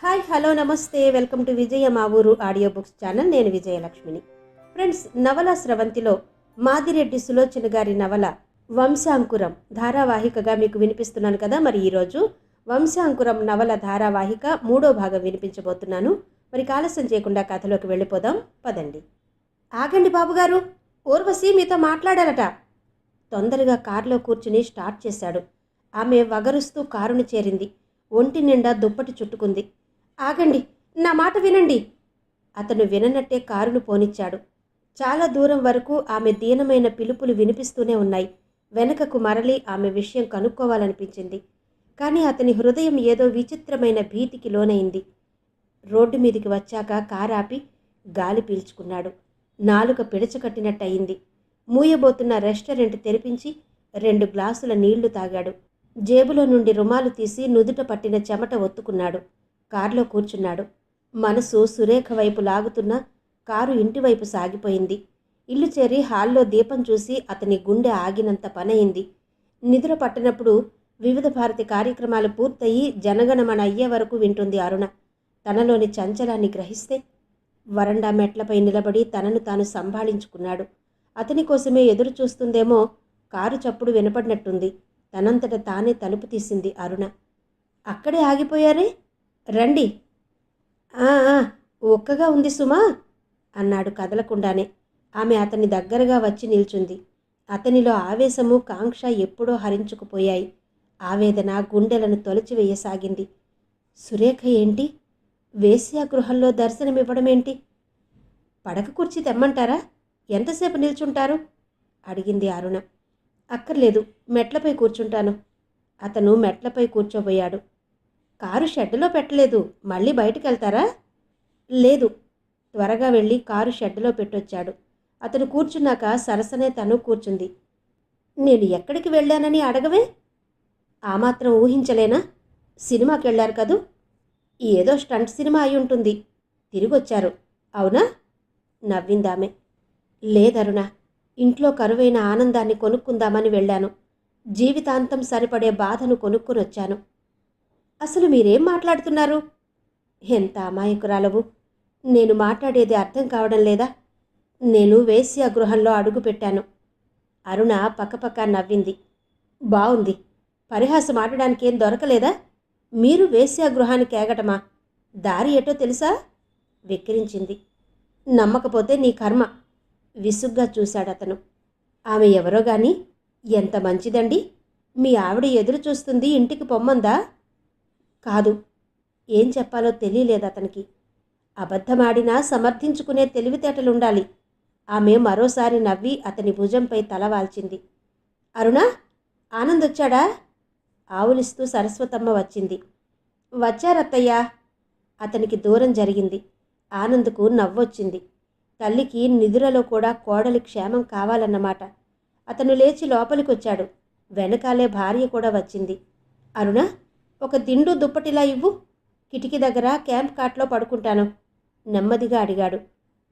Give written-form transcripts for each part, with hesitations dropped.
Hi hello నమస్తే welcome to విజయ మా ఊరు ఆడియో బుక్స్ ఛానల్. నేను విజయలక్ష్మిని. ఫ్రెండ్స్, నవల స్రవంతిలో మాదిరెడ్డి సులోచన గారి నవల వంశాంకురం ధారావాహికగా మీకు వినిపిస్తున్నాను కదా. మరి ఈరోజు వంశాంకురం నవల ధారావాహిక 3వ భాగం వినిపించబోతున్నాను. మరి ఆలస్యం చేయకుండా కథలోకి వెళ్ళిపోదాం పదండి. ఆగండి బాబుగారు, ఊర్వశి మీతో మాట్లాడాలట. తొందరగా కారులో కూర్చుని స్టార్ట్ చేశాడు. ఆమె వగరుస్తూ కారుని చేరింది. ఒంటి నిండా దుప్పటి చుట్టుకుంది. ఆగండి, నా మాట వినండి. అతను విననట్టే కారును పోనిచ్చాడు. చాలా దూరం వరకు ఆమె దీనమైన పిలుపులు వినిపిస్తూనే ఉన్నాయి. వెనకకు మరలి ఆమె విషయం కనుక్కోవాలనిపించింది. కానీ అతని హృదయం ఏదో విచిత్రమైన భీతికి లోనైంది. రోడ్డు మీదికి వచ్చాక కారాపి గాలి పీల్చుకున్నాడు. నాలుక పిడచకట్టినట్టయింది. మూయబోతున్న రెస్టారెంట్ తెరిపించి 2 గ్లాసుల నీళ్లు తాగాడు. జేబులో నుండి రుమాలు తీసి నుదుట పట్టిన చెమట ఒత్తుకున్నాడు. కారులో కూర్చున్నాడు. మనసు సురేఖ వైపు లాగుతున్న కారు ఇంటివైపు సాగిపోయింది. ఇల్లు చేరి హాల్లో దీపం చూసి అతని గుండె ఆగినంత పనయింది. నిద్ర పట్టినప్పుడు వివిధ భారతి కార్యక్రమాలు పూర్తయి జనగణమన అయ్యే వరకు వింటుంది అరుణ. తనలోని చంచలాన్ని గ్రహిస్తే వరండా మెట్లపై నిలబడి తనను తాను సంభాళించుకున్నాడు. అతని కోసమే ఎదురు చూస్తుందేమో. కారు చప్పుడు వినపడినట్టుంది. తనంతట తానే తలుపు తీసింది అరుణ. అక్కడే ఆగిపోయారే, రండి. ఒక్కగా ఉంది సుమా అన్నాడు కదలకుండానే. ఆమె అతని దగ్గరగా వచ్చి నిల్చుంది. అతనిలో ఆవేశము కాంక్ష ఎప్పుడో హరించుకుపోయాయి. ఆవేదన గుండెలను తొలచివేయసాగింది. సురేఖ ఏంటి వేశ్యాగృహంలో దర్శనమివ్వడమేంటి? పడక కుర్చీ తెమ్మంటారా? ఎంతసేపు నిల్చుంటారు? అడిగింది అరుణ. అక్కర్లేదు, మెట్లపై కూర్చుంటాను. అతను మెట్లపై కూర్చోబోయాడు. కారు షెడ్డులో పెట్టలేదు, మళ్ళీ బయటికెళ్తారా? లేదు. త్వరగా వెళ్ళి కారు షెడ్డులో పెట్టొచ్చాడు. అతను కూర్చున్నాక సరసనే తను కూర్చుంది. నేను ఎక్కడికి వెళ్ళానని అడగవే? ఆ మాత్రం ఊహించలేనా? సినిమాకి వెళ్ళారు కదూ. ఏదో స్టంట్ సినిమా అయి ఉంటుంది. తిరిగొచ్చారు, అవునా? నవ్విందామె. లేదరుణ, ఇంట్లో కరువైన ఆనందాన్ని కొనుక్కుందామని వెళ్ళాను. జీవితాంతం సరిపడే బాధను కొనుక్కునొచ్చాను. అసలు మీరేం మాట్లాడుతున్నారు? ఎంత అమాయకురాలవు. నేను మాట్లాడేది అర్థం కావడం లేదా? నేను వేశ్యాగృహంలో అడుగుపెట్టాను. అరుణ పక్కపక్క నవ్వింది. బావుంది. పరిహాసం ఆడడానికి ఏం దొరకలేదా? మీరు వేశ్యాగృహానికి ఏగటమా? దారి ఏటో తెలుసా? వెక్కిరించింది. నమ్మకపోతే నీ కర్మ. విసుగ్గా చూశాడతను. ఆమె ఎవరో గాని ఎంత మంచిదండి. మీ ఆవిడ ఎదురు చూస్తుంది, ఇంటికి పొమ్మందా? కాదు. ఏం చెప్పాలో తెలియలేదు అతనికి. అబద్ధమాడినా సమర్థించుకునే తెలివితేటలుండాలి. ఆమె మరోసారి నవ్వి అతని భుజంపై తలవాల్చింది. అరుణా, ఆనందొచ్చాడా? ఆవులిస్తూ సరస్వతమ్మ వచ్చింది. వచ్చారత్తయ్యా. అతనికి దూరం జరిగింది. ఆనంద్కు నవ్వొచ్చింది. తల్లికి నిదురలో కూడా కోడలి క్షేమం కావాలన్నమాట. అతను లేచి లోపలికొచ్చాడు. వెనకాలే భార్య కూడా వచ్చింది. అరుణ, ఒక దిండు దుప్పటిలా ఇవ్వు. కిటికీ దగ్గర క్యాంప్ కాట్లో పడుకుంటాను నెమ్మదిగా అడిగాడు.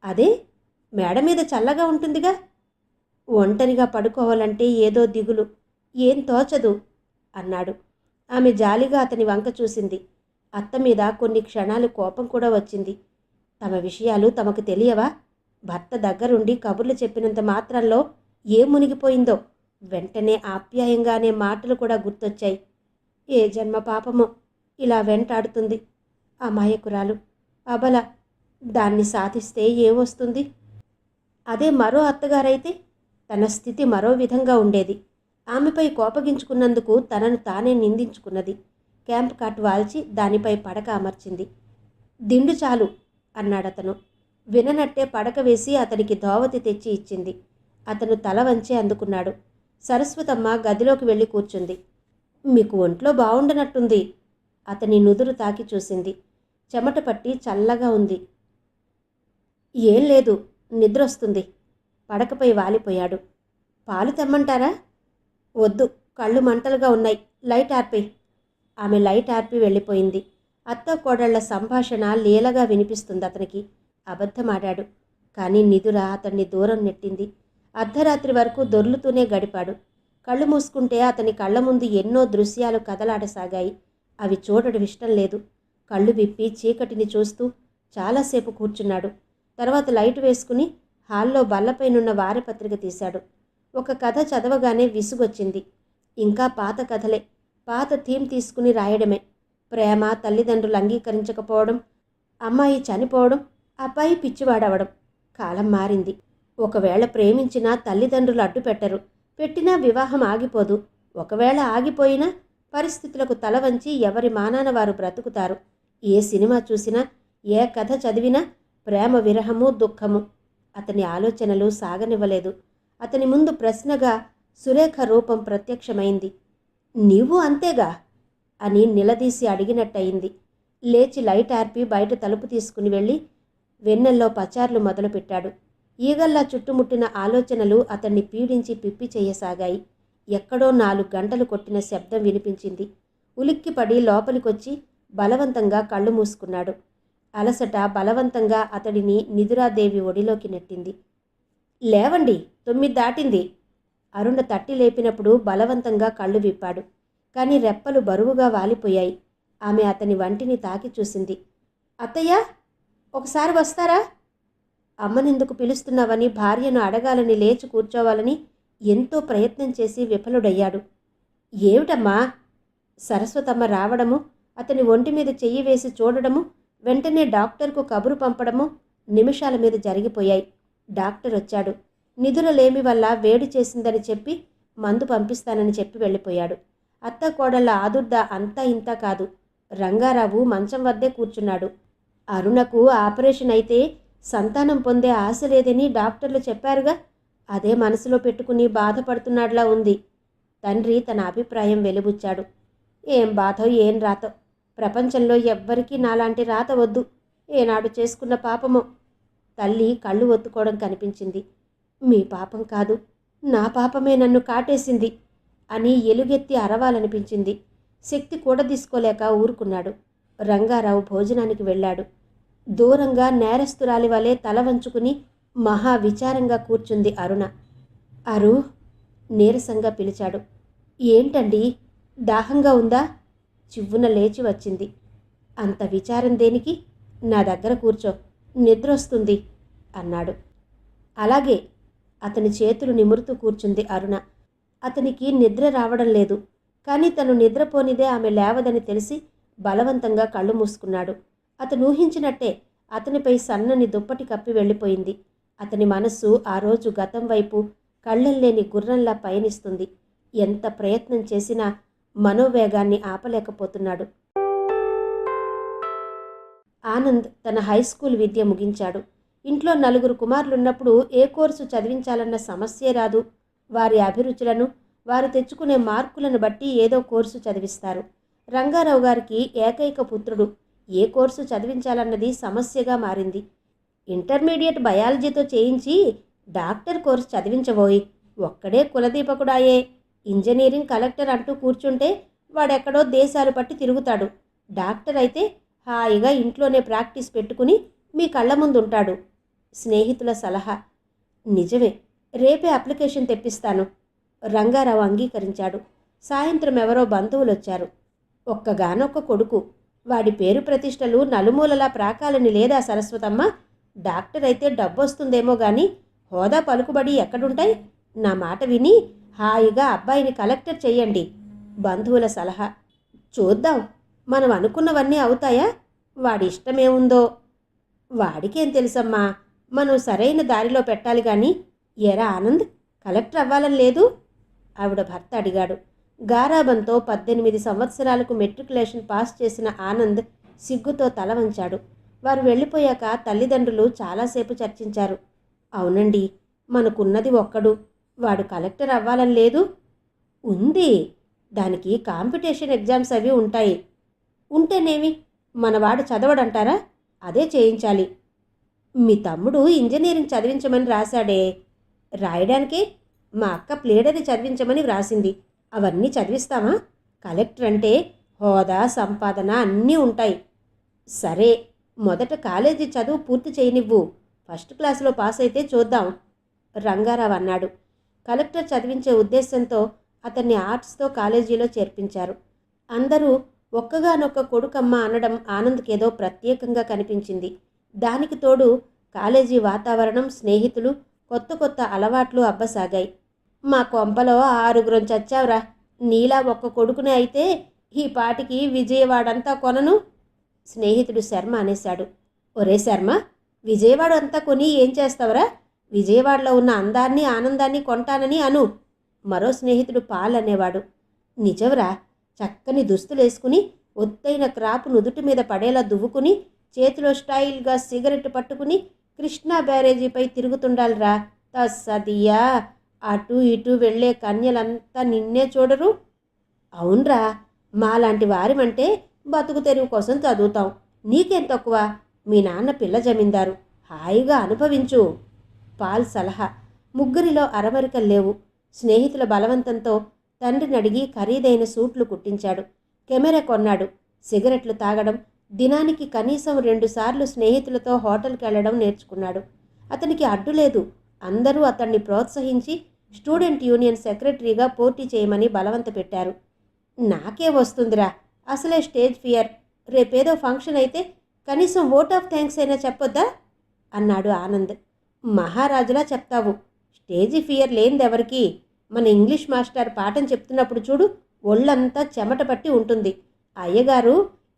అదే, మేడ మీద చల్లగా ఉంటుందిగా. ఒంటరిగా పడుకోవాలంటే ఏదో దిగులు, ఏం తోచదు అన్నాడు. ఆమె జాలిగా అతని వంక చూసింది. అత్త మీద కొన్ని క్షణాలు కోపం కూడా వచ్చింది. తమ విషయాలు తమకు తెలియవా? భర్త దగ్గరుండి కబుర్లు చెప్పినంత మాత్రంలో ఏ మునిగిపోయిందో. వెంటనే ఆప్యాయంగానే మాటలు కూడా గుర్తొచ్చాయి. ఏ జన్మ పాపమో ఇలా వెంటాడుతుంది. అమాయకురాలు, అబల. దాన్ని సాధిస్తే ఏమొస్తుంది? అదే మరో అత్తగారైతే తన స్థితి మరో విధంగా ఉండేది. ఆమెపై కోపగించుకున్నందుకు తనను తానే నిందించుకున్నది. క్యాంప్ కాట్ వాల్చి దానిపై పడక అమర్చింది. దిండు చాలు అన్నాడతను. విననట్టే పడక వేసి అతనికి ధోవతి తెచ్చి ఇచ్చింది. అతను తల వంచి అందుకున్నాడు. సరస్వతమ్మ గదిలోకి వెళ్ళి కూర్చుంది. మీకు ఒంట్లో బావుండనట్టుంది. అతని నుదురు తాకి చూసింది. చెమట పట్టి చల్లగా ఉంది. ఏం లేదు, నిద్రొస్తుంది. పడకపై వాలిపోయాడు. పాలు తెమ్మంటారా? వద్దు, కళ్ళు మంటలుగా ఉన్నాయి. లైట్ ఆర్పి. ఆమె లైట్ ఆర్పి వెళ్ళిపోయింది. అత్త కోడళ్ల సంభాషణ లీలగా వినిపిస్తుంది అతనికి. అబద్ధమాడాడు. కానీ నిదుర అతన్ని దూరం నెట్టింది. అర్ధరాత్రి వరకు దొర్లుతూనే గడిపాడు. కళ్ళు మూసుకుంటే అతని కళ్ళ ముందు ఎన్నో దృశ్యాలు కదలాడసాగాయి. అవి చూడడం ఇష్టం లేదు. కళ్ళు విప్పి చీకటిని చూస్తూ చాలాసేపు కూర్చున్నాడు. తర్వాత లైట్ వేసుకుని హాల్లో బల్లపైనున్న వారపత్రిక తీశాడు. ఒక కథ చదవగానే విసుగొచ్చింది. ఇంకా పాత కథలే, పాత థీమ్ తీసుకుని రాయడమే. ప్రేమ, తల్లిదండ్రులు అంగీకరించకపోవడం, అమ్మాయి చనిపోవడం, అబ్బాయి పిచ్చివాడవడం. కాలం మారింది. ఒకవేళ ప్రేమించినా తల్లిదండ్రులు అడ్డు పెట్టరు, పెట్టినా వివాహం ఆగిపోదు. ఒకవేళ ఆగిపోయినా పరిస్థితులకు తల వంచి ఎవరి మానాన వారు బ్రతుకుతారు. ఏ సినిమా చూసినా, ఏ కథ చదివినా ప్రేమ విరహము, దుఃఖము. అతని ఆలోచనలు సాగనివ్వలేదు. అతని ముందు ప్రశ్నగా సురేఖ రూపం ప్రత్యక్షమైంది. నీవు అంతేగా అని నిలదీసి అడిగినట్టయింది. లేచి లైట్ ఆర్పి బయట తలుపు తీసుకుని వెళ్ళి వెన్నెల్లో పచార్లు మొదలుపెట్టాడు. ఈగల్లా చుట్టుముట్టిన ఆలోచనలు అతన్ని పీడించి పిప్పి చేయసాగాయి. ఎక్కడో 4 గంటలు కొట్టిన శబ్దం వినిపించింది. ఉలిక్కిపడి లోపలికొచ్చి బలవంతంగా కళ్ళు మూసుకున్నాడు. అలసట బలవంతంగా అతడిని నిదురాదేవి ఒడిలోకి నెట్టింది. లేవండి, 9 దాటింది. అరుణ తట్టి లేపినప్పుడు బలవంతంగా కళ్ళు విప్పాడు. కానీ రెప్పలు బరువుగా వాలిపోయాయి. ఆమె అతని వంటిని తాకి చూసింది. అత్తయ్య, ఒకసారి వస్తారా? అమ్మనెందుకు పిలుస్తున్నావని భార్యను అడగాలని లేచి కూర్చోవాలని ఎంతో ప్రయత్నం చేసి విఫలుడయ్యాడు. ఏమిటమ్మా? సరస్వతమ్మ రావడము, అతని ఒంటి మీద చెయ్యి వేసి చూడడము, వెంటనే డాక్టర్కు కబురు పంపడము నిమిషాల మీద జరిగిపోయాయి. డాక్టర్ వచ్చాడు. నిధులలేమి వల్ల వేడి చేసిందని చెప్పి మందు పంపిస్తానని చెప్పి వెళ్ళిపోయాడు. అత్త కోడళ్ళ ఆదుర్ద అంతా ఇంతా కాదు. రంగారావు మంచం వద్దే కూర్చున్నాడు. అరుణకు ఆపరేషన్ అయితే సంతానం పొందే ఆశ లేదని డాక్టర్లు చెప్పారుగా, అదే మనసులో పెట్టుకుని బాధపడుతున్నాడులా ఉంది. తండ్రి తన అభిప్రాయం వెలిబుచ్చాడు. ఏం బాధో ఏం రాతో, ప్రపంచంలో ఎవ్వరికీ నాలాంటి రాత వద్దు. ఏనాడు చేసుకున్న పాపమో. తల్లి కళ్ళు ఒత్తుకోవడం కనిపించింది. మీ పాపం కాదు, నా పాపమే నన్ను కాటేసింది అని ఎలుగెత్తి అరవాలనిపించింది. శక్తి కూడదీసుకోలేక ఊరుకున్నాడు. రంగారావు భోజనానికి వెళ్ళాడు. దూరంగా నేరస్తురాలి వలె తల వంచుకుని మహా విచారంగా కూర్చుంది అరుణ. అరు నీరసంగా పిలిచాడు. ఏంటండి, దాహంగా ఉందా? చివ్వున లేచి వచ్చింది. అంత విచారం దేనికి? నా దగ్గర కూర్చో, నిద్రొస్తుంది అన్నాడు. అలాగే. అతని చేతులు నిమురుతూ కూర్చుంది అరుణ. అతనికి నిద్ర రావడం లేదు. కానీ తను నిద్రపోనిదే ఆమె లేవదని తెలిసి బలవంతంగా కళ్ళు మూసుకున్నాడు. అతను ఊహించినట్టే అతనిపై సన్నని దుప్పటి కప్పి వెళ్ళిపోయింది. అతని మనస్సు ఆ రోజు గతం వైపు కళ్ళెల్లేని గుర్రంలా పయనిస్తుంది. ఎంత ప్రయత్నం చేసినా మనోవేగాన్ని ఆపలేకపోతున్నాడు. ఆనంద్ తన హైస్కూల్ విద్య ముగించాడు. ఇంట్లో 4 కుమారులున్నప్పుడు ఏ కోర్సు చదివించాలన్న సమస్యే రాదు. వారి అభిరుచులను, వారు తెచ్చుకునే మార్కులను బట్టి ఏదో కోర్సు చదివిస్తారు. రంగారావు గారికి ఏకైక పుత్రుడు. ఏ కోర్సు చదివించాలన్నది సమస్యగా మారింది. ఇంటర్మీడియట్ బయాలజీతో చేయించి డాక్టర్ కోర్సు చదివించబోయి ఒక్కడే కులదీపకుడాయే. ఇంజనీరింగ్, కలెక్టర్ అంటూ కూర్చుంటే వాడెక్కడో దేశాలు పట్టి తిరుగుతాడు. డాక్టర్ అయితే హాయిగా ఇంట్లోనే ప్రాక్టీస్ పెట్టుకుని మీ కళ్ళ ముందుంటాడు. స్నేహితుల సలహా. నిజమే, రేపే అప్లికేషన్ తెప్పిస్తాను. రంగారావు అంగీకరించాడు. సాయంత్రం ఎవరో బంధువులొచ్చారు. ఒక్కగానొక్క కొడుకు. వాడి పేరు ప్రతిష్టలు నలుమూలలా ప్రాకాలని లేదా సరస్వతమ్మ? డాక్టర్ అయితే డబ్బొస్తుందేమో గాని హోదా పలుకుబడి ఎక్కడుంటాయి? నా మాట విని హాయిగా అబ్బాయిని కలెక్టర్ చెయ్యండి. బంధువుల సలహా. చూద్దాం, మనం అనుకున్నవన్నీ అవుతాయా? వాడి ఇష్టమేముందో. వాడికేం తెలుసమ్మా, మనం సరైన దారిలో పెట్టాలి గాని. ఎరా ఆనంద్, కలెక్టర్ అవ్వాలని లేదు? ఆవిడ భర్త అడిగాడు. గారాబంతో 18 సంవత్సరాలకు మెట్రికులేషన్ పాస్ చేసిన ఆనంద్ సిగ్గుతో తల వంచాడు. వారు వెళ్ళిపోయాక తల్లిదండ్రులు చాలాసేపు చర్చించారు. అవునండి, మనకున్నది ఒక్కడు. వాడు కలెక్టర్ అవ్వాలని లేదు? ఉంది. దానికి కాంపిటీషన్ ఎగ్జామ్స్ అవి ఉంటాయి. ఉంటేనేమి, మనవాడు చదవడంటారా? అదే చేయించాలి. మీ తమ్ముడు ఇంజనీరింగ్ చదివించమని రాశాడే. రాయడానికే మా అక్క ప్లేడర్ని చదివించమని వ్రాసింది. అవన్నీ చదివిస్తామా? కలెక్టర్ అంటే హోదా, సంపాదన అన్నీ ఉంటాయి. సరే, మొదట కాలేజీ చదువు పూర్తి చేయనివ్వు. ఫస్ట్ క్లాసులో పాస్ అయితే చూద్దాం, రంగారావు అన్నాడు. కలెక్టర్ చదివించే ఉద్దేశంతో అతన్ని ఆర్ట్స్తో కాలేజీలో చేర్పించారు. అందరూ ఒక్కగానొక్క కొడుకమ్మ అనడం ఆనంద్కేదో ప్రత్యేకంగా కనిపించింది. దానికి తోడు కాలేజీ వాతావరణం, స్నేహితులు, కొత్త కొత్త అలవాట్లు అబ్బసాగాయి. మా కొంపలో 6గురం చచ్చావురా. నీలా ఒక్క కొడుకునే అయితే ఈ పాటికి విజయవాడంతా కొనను. స్నేహితుడు శర్మ అనేశాడు. ఒరే శర్మ, విజయవాడ అంతా కొని ఏం చేస్తావురా? విజయవాడలో ఉన్న అందాన్ని ఆనందాన్ని కొంటానని అను. మరో స్నేహితుడు పాల్ అనేవాడు. నిజంరా, చక్కని దుస్తులేసుకుని ఒత్తైన క్రాపు నుదుటి మీద పడేలా దువ్వుకుని చేతిలో స్టైల్గా సిగరెట్ పట్టుకుని కృష్ణా బ్యారేజీపై తిరుగుతుండాలిరా. తస్సదియా, అటు ఇటు వెళ్లే కన్యలంతా నిన్నే చూడరు. అవునరా, మాలాంటి వారిమంటే బతుకు తెరువు కోసం చదువుతాం. నీకేం తక్కువ? మీ నాన్న పిల్ల జమీందారు, హాయిగా అనుభవించు. పాల్ సలహా. ముగ్గురిలో అరమరికలు లేవు. స్నేహితుల బలవంతంతో తండ్రిని అడిగి ఖరీదైన సూట్లు కుట్టించాడు. కెమెరా కొన్నాడు. సిగరెట్లు తాగడం, దినానికి కనీసం 2 సార్లు స్నేహితులతో హోటల్కి వెళ్ళడం నేర్చుకున్నాడు. అతనికి అడ్డు లేదు. అందరూ అతన్ని ప్రోత్సహించి స్టూడెంట్ యూనియన్ సెక్రటరీగా పోటీ చేయమని బలవంత పెట్టారు. నాకే వస్తుందిరా అసలే స్టేజ్ ఫియర్. రేపేదో ఫంక్షన్ అయితే కనీసం ఓట్ ఆఫ్ థ్యాంక్స్ అయినా చెప్పొద్దా అన్నాడు ఆనంద్. మహారాజులా చెప్తావు. స్టేజీ ఫియర్ లేనిదెవరికి? మన ఇంగ్లీష్ మాస్టర్ పాఠం చెప్తున్నప్పుడు చూడు, ఒళ్ళంతా చెమట పట్టి ఉంటుంది. అయ్యగారు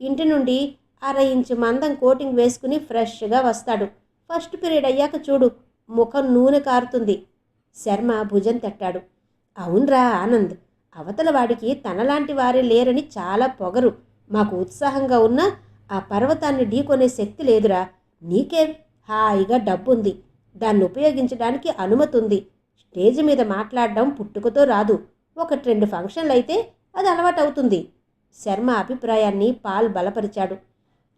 ఇంటి నుండి 1/2 ఇంచు మందం కోటింగ్ వేసుకుని ఫ్రెష్గా వస్తాడు. ఫస్ట్ పీరియడ్ అయ్యాక చూడు, ముఖం నూనె కారుతుంది. శర్మ భుజం తట్టాడు. అవునరా ఆనంద్, అవతల వాడికి తనలాంటి వారే లేరని చాలా పొగరు. మాకు ఉత్సాహంగా ఉన్న ఆ పర్వతాన్ని ఢీకొనే శక్తి లేదురా. నీకేం? హాయిగా డబ్బుంది, దాన్ని ఉపయోగించడానికి అనుమతి ఉంది. స్టేజ్ మీద మాట్లాడడం పుట్టుకతో రాదు. 1-2 ఫంక్షన్లు అయితే అది అలవాటవుతుంది. శర్మ అభిప్రాయాన్ని పాల్ బలపరిచాడు.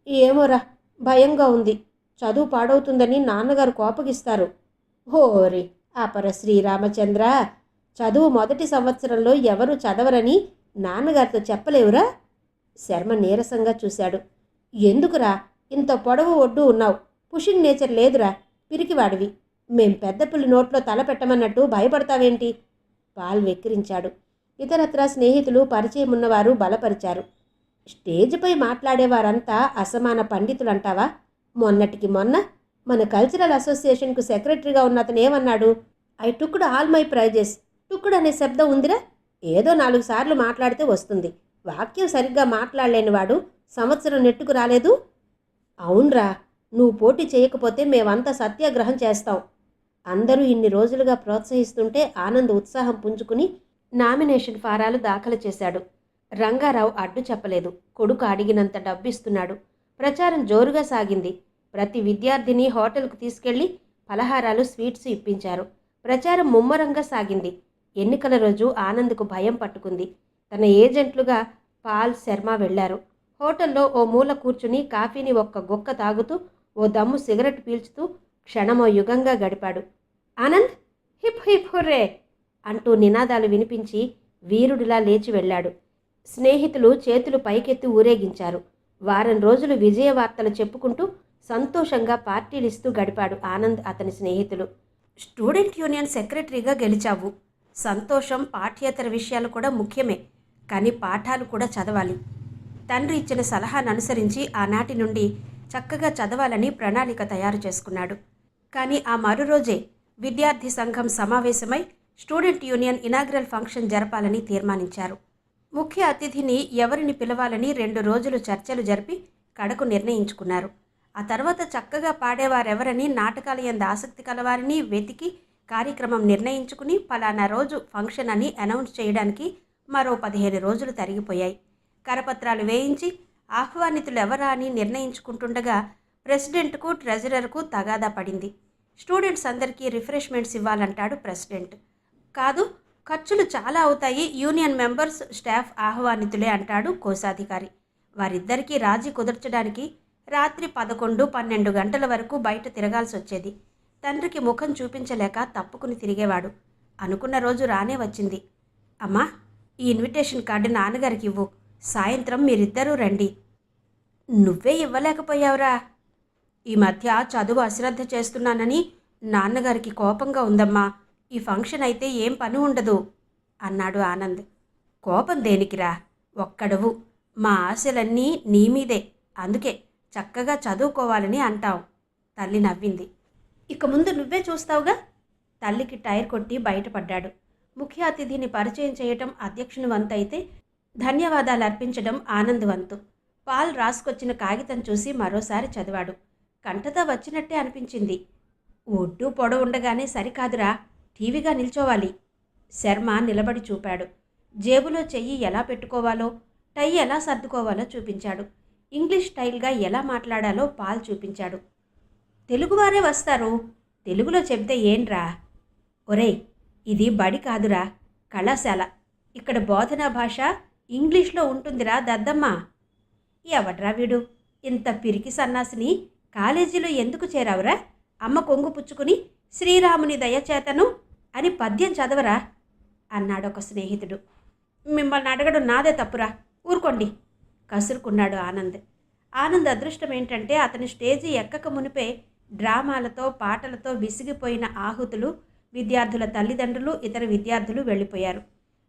ఏమోరా, భయంగా ఉంది. చదువు పాడవుతుందని నాన్నగారు కోపగిస్తారు. హోరి అపర శ్రీరామచంద్ర, చదువు మొదటి సంవత్సరంలో ఎవరు చదవరని నాన్నగారితో చెప్పలేవురా? శర్మ నీరసంగా చూశాడు. ఎందుకురా ఇంత పొడవు ఒడ్డు ఉన్నావు? పుషింగ్ నేచర్ లేదురా, పిరికివాడివి. మేం పెద్ద పులి నోట్లో తల పెట్టమన్నట్టు భయపడతావేంటి? పాల్ వెక్కిరించాడు. ఇతరత్రా స్నేహితులు పరిచయం ఉన్నవారు బలపరిచారు. స్టేజ్పై మాట్లాడేవారంతా అసమాన పండితులంటావా? మొన్నటికి మొన్న మన కల్చరల్ అసోసియేషన్కు సెక్రటరీగా ఉన్న అతను ఏమన్నాడు? I tooked all my prizes. Tooked అనే శబ్దం ఉందిరా. ఏదో 4 సార్లు మాట్లాడితే వస్తుంది. వాక్యం సరిగ్గా మాట్లాడలేని వాడు సంవత్సరం నెట్టుకు రాలేదు. అవునరా, నువ్వు పోటీ చేయకపోతే మేమంతా సత్యాగ్రహం చేస్తాం. అందరూ ఇన్ని రోజులుగా ప్రోత్సహిస్తుంటే ఆనంద్ ఉత్సాహం పుంజుకుని నామినేషన్ ఫారాలు దాఖలు చేశాడు. రంగారావు అడ్డు చెప్పలేదు. కొడుకు అడిగినంత డబ్బిస్తున్నాడు. ప్రచారం జోరుగా సాగింది. ప్రతి విద్యార్థిని హోటల్కు తీసుకెళ్లి పలహారాలు, స్వీట్స్ ఇప్పించారు. ప్రచారం ముమ్మరంగా సాగింది. ఎన్నికల రోజు ఆనంద్కు భయం పట్టుకుంది. తన ఏజెంట్లుగా పాల్, శర్మ వెళ్లారు. హోటల్లో ఓ మూల కూర్చుని కాఫీని ఒక్క గుక్క తాగుతూ ఓ దమ్ము సిగరెట్ పీల్చుతూ క్షణమో యుగంగా గడిపాడు. ఆనంద్, హిప్ హిప్ హుర్రే అంటూ నినాదాలు వినిపించి వీరుడిలా లేచి వెళ్ళాడు. స్నేహితులు చేతులు పైకెత్తి ఊరేగించారు. వారం రోజులు విజయ వార్తలు చెప్పుకుంటూ సంతోషంగా పార్టీలిస్తూ గడిపాడు ఆనంద్, అతని స్నేహితులు. స్టూడెంట్ యూనియన్ సెక్రటరీగా గెలిచావు. సంతోషం, పాఠ్యేతర విషయాలు కూడా ముఖ్యమే. కానీ పాఠాలు కూడా చదవాలి. తండ్రి ఇచ్చిన సలహాను అనుసరించి ఆనాటి నుండి చక్కగా చదవాలని ప్రణాళిక తయారు చేసుకున్నాడు. కానీ ఆ మరో రోజే విద్యార్థి సంఘం సమావేశమై స్టూడెంట్ యూనియన్ ఇనాగ్రల్ ఫంక్షన్ జరపాలని తీర్మానించారు. ముఖ్య అతిథిని ఎవరిని పిలవాలని 2 రోజులు చర్చలు జరిపి కడకు నిర్ణయించుకున్నారు. ఆ తర్వాత చక్కగా పాడేవారెవరని నాటకాల యందు ఆసక్తి కలవారిని వెతికి కార్యక్రమం నిర్ణయించుకుని పలానా రోజు ఫంక్షన్ అని అనౌన్స్ చేయడానికి మరో 15 రోజులు తరిగిపోయాయి. కరపత్రాలు వేయించి ఆహ్వానితులు ఎవరా అని నిర్ణయించుకుంటుండగా ప్రెసిడెంట్కు, ట్రెజరర్కు తగాదా పడింది. స్టూడెంట్స్ అందరికీ రిఫ్రెష్మెంట్స్ ఇవ్వాలంటాడు ప్రెసిడెంట్. కాదు, ఖర్చులు చాలా అవుతాయి, యూనియన్ మెంబర్స్, స్టాఫ్ ఆహ్వానితులే అంటాడు కోశాధికారి. వారిద్దరికీ రాజీ కుదర్చడానికి రాత్రి 11, 12 గంటల వరకు బయట తిరగాల్సి వచ్చేది. తండ్రికి ముఖం చూపించలేక తప్పుకుని తిరిగేవాడు. అనుకున్న రోజు రానే వచ్చింది. అమ్మా, ఈ ఇన్విటేషన్ కార్డు నాన్నగారికి ఇవ్వు. సాయంత్రం మీరిద్దరూ రండి. నువ్వే ఇవ్వలేకపోయావురా. ఈ మధ్య చదువు అశ్రద్ధ చేస్తున్నానని నాన్నగారికి కోపంగా ఉందమ్మా. ఈ ఫంక్షన్ అయితే ఏం పని ఉండదు అన్నాడు ఆనంద్. కోపం దేనికిరా? ఒక్కడవు. మా ఆశలన్నీ నీ మీదే, అందుకే చక్కగా చదువుకోవాలని అంటావు. తల్లి నవ్వింది. ఇక ముందు నువ్వే చూస్తావుగా. తల్లికి టైర్ కొట్టి బయటపడ్డాడు. ముఖ్య అతిథిని పరిచయం చేయటం అధ్యక్షుని వంతైతే ధన్యవాదాలు అర్పించడం ఆనంద్ వంతు. పాల్ రాసుకొచ్చిన కాగితం చూసి మరోసారి చదివాడు. కంటతా వచ్చినట్టే అనిపించింది. ఒడ్డు పొడవు ఉండగానే సరికాదురా, టీవీగా నిల్చోవాలి. శర్మ నిలబడి చూపాడు. జేబులో చెయ్యి ఎలా పెట్టుకోవాలో, టై ఎలా సర్దుకోవాలో చూపించాడు. ఇంగ్లీష్ స్టైల్గా ఎలా మాట్లాడాలో పాల్ చూపించాడు. తెలుగువారే వస్తారు, తెలుగులో చెప్తే ఏంట్రా? ఒరేయ్, ఇది బడి కాదురా, కళాశాల. ఇక్కడ బోధనా భాష ఇంగ్లీష్లో ఉంటుందిరా దద్దమ్మ. ఎవడ్రా వీడు, ఇంత పిరికి సన్నాసిని కాలేజీలో ఎందుకు చేరావురా? అమ్మ కొంగు పుచ్చుకుని శ్రీరాముని దయచేతను అని పద్యం చదవరా అన్నాడొక స్నేహితుడు. మిమ్మల్ని అడగడం నాదే తప్పురా, ఊరుకోండి కసురుకున్నాడు ఆనంద్. ఆనంద్ అదృష్టం ఏంటంటే అతని స్టేజీ ఎక్కక మునిపే డ్రామాలతో పాటలతో విసిగిపోయిన ఆహుతులు, విద్యార్థుల తల్లిదండ్రులు, ఇతర విద్యార్థులు వెళ్ళిపోయారు.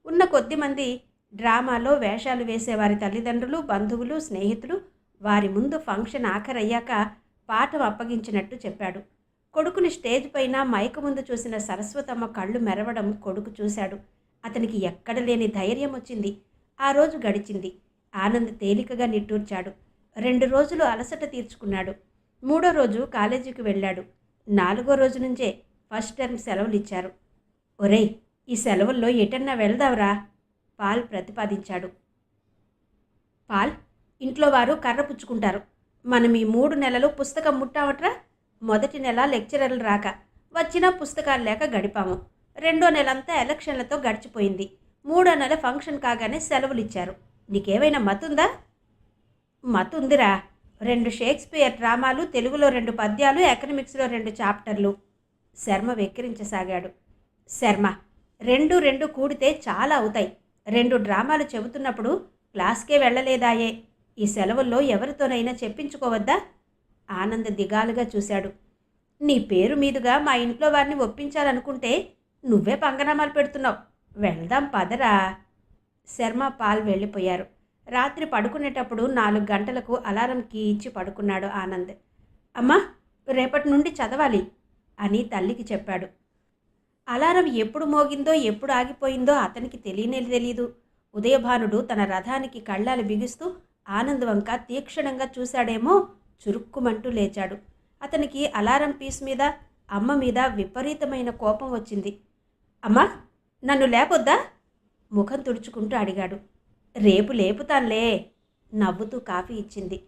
ఉన్న కొద్దిమంది డ్రామాలో వేషాలు వేసేవారి తల్లిదండ్రులు, బంధువులు, స్నేహితులు వారి ముందు ఫంక్షన్ ఆఖరయ్యాక పాఠం అప్పగించినట్టు చెప్పాడు. కొడుకుని స్టేజ్ పైన మైకు ముందు చూసిన సరస్వతమ్మ కళ్ళు మెరవడం కొడుకు చూశాడు. అతనికి ఎక్కడ లేని ధైర్యం వచ్చింది. ఆ రోజు గడిచింది. ఆనంద్ తేలికగా నిట్టూర్చాడు. 2 రోజులు అలసట తీర్చుకున్నాడు. 3వ రోజు కాలేజీకి వెళ్ళాడు. 4వ రోజు నుంచే ఫస్ట్ టర్మ్ సెలవులు ఇచ్చారు. ఒరేయ్, ఈ సెలవుల్లో ఎటన్నా వెళ్దావురా? పాల్ ప్రతిపాదించాడు. పాల్, ఇంట్లో వారు కర్ర పుచ్చుకుంటారు. మనం ఈ 3 నెలలు పుస్తకం ముట్టావట్రా? మొదటి నెల లెక్చరర్లు రాక, వచ్చినా పుస్తకాలు లేక గడిపాము. 2వ నెలంతా ఎలక్షన్లతో గడిచిపోయింది. 3వ నెల ఫంక్షన్ కాగానే సెలవులు ఇచ్చారు. నీకేమైనా మతుందా? మతుందిరా. 2 షేక్స్పియర్ డ్రామాలు, తెలుగులో 2 పద్యాలు, ఎకనామిక్స్లో 2 చాప్టర్లు. శర్మ వెక్కిరించసాగాడు. శర్మ, 2 కూడితే చాలా అవుతాయి. 2 డ్రామాలు చెబుతున్నప్పుడు క్లాస్కే వెళ్ళలేదాయే? ఈ సెలవుల్లో ఎవరితోనైనా చెప్పించుకోవద్దా? ఆనంద్ దిగాలుగా చూశాడు. నీ పేరు మీదుగా మా ఇంట్లో వారిని ఒప్పించాలనుకుంటే నువ్వే పంగనామాలు పెడుతున్నావు. వెళ్దాం పదరా. శర్మ, పాల్ వెళ్ళిపోయారు. రాత్రి పడుకునేటప్పుడు 4 గంటలకు అలారం కీ ఇచ్చి పడుకున్నాడు ఆనంద్. అమ్మా, రేపటి నుండి చదవాలి అని తల్లికి చెప్పాడు. అలారం ఎప్పుడు మోగిందో ఎప్పుడు ఆగిపోయిందో అతనికి తెలియదు. ఉదయభానుడు తన రథానికి కళ్ళాలు బిగిస్తూ ఆనంద్ వంక తీక్షణంగా చూశాడేమో. చురుక్కుమంటూ లేచాడు. అతనికి అలారం పీస్ మీద, అమ్మ మీద విపరీతమైన కోపం వచ్చింది. అమ్మా, నన్ను లేపొద్దా? ముఖం తుడుచుకుంటూ అడిగాడు. రేపు లేపుతాన్లే, నవ్వుతూ కాఫీ ఇచ్చింది.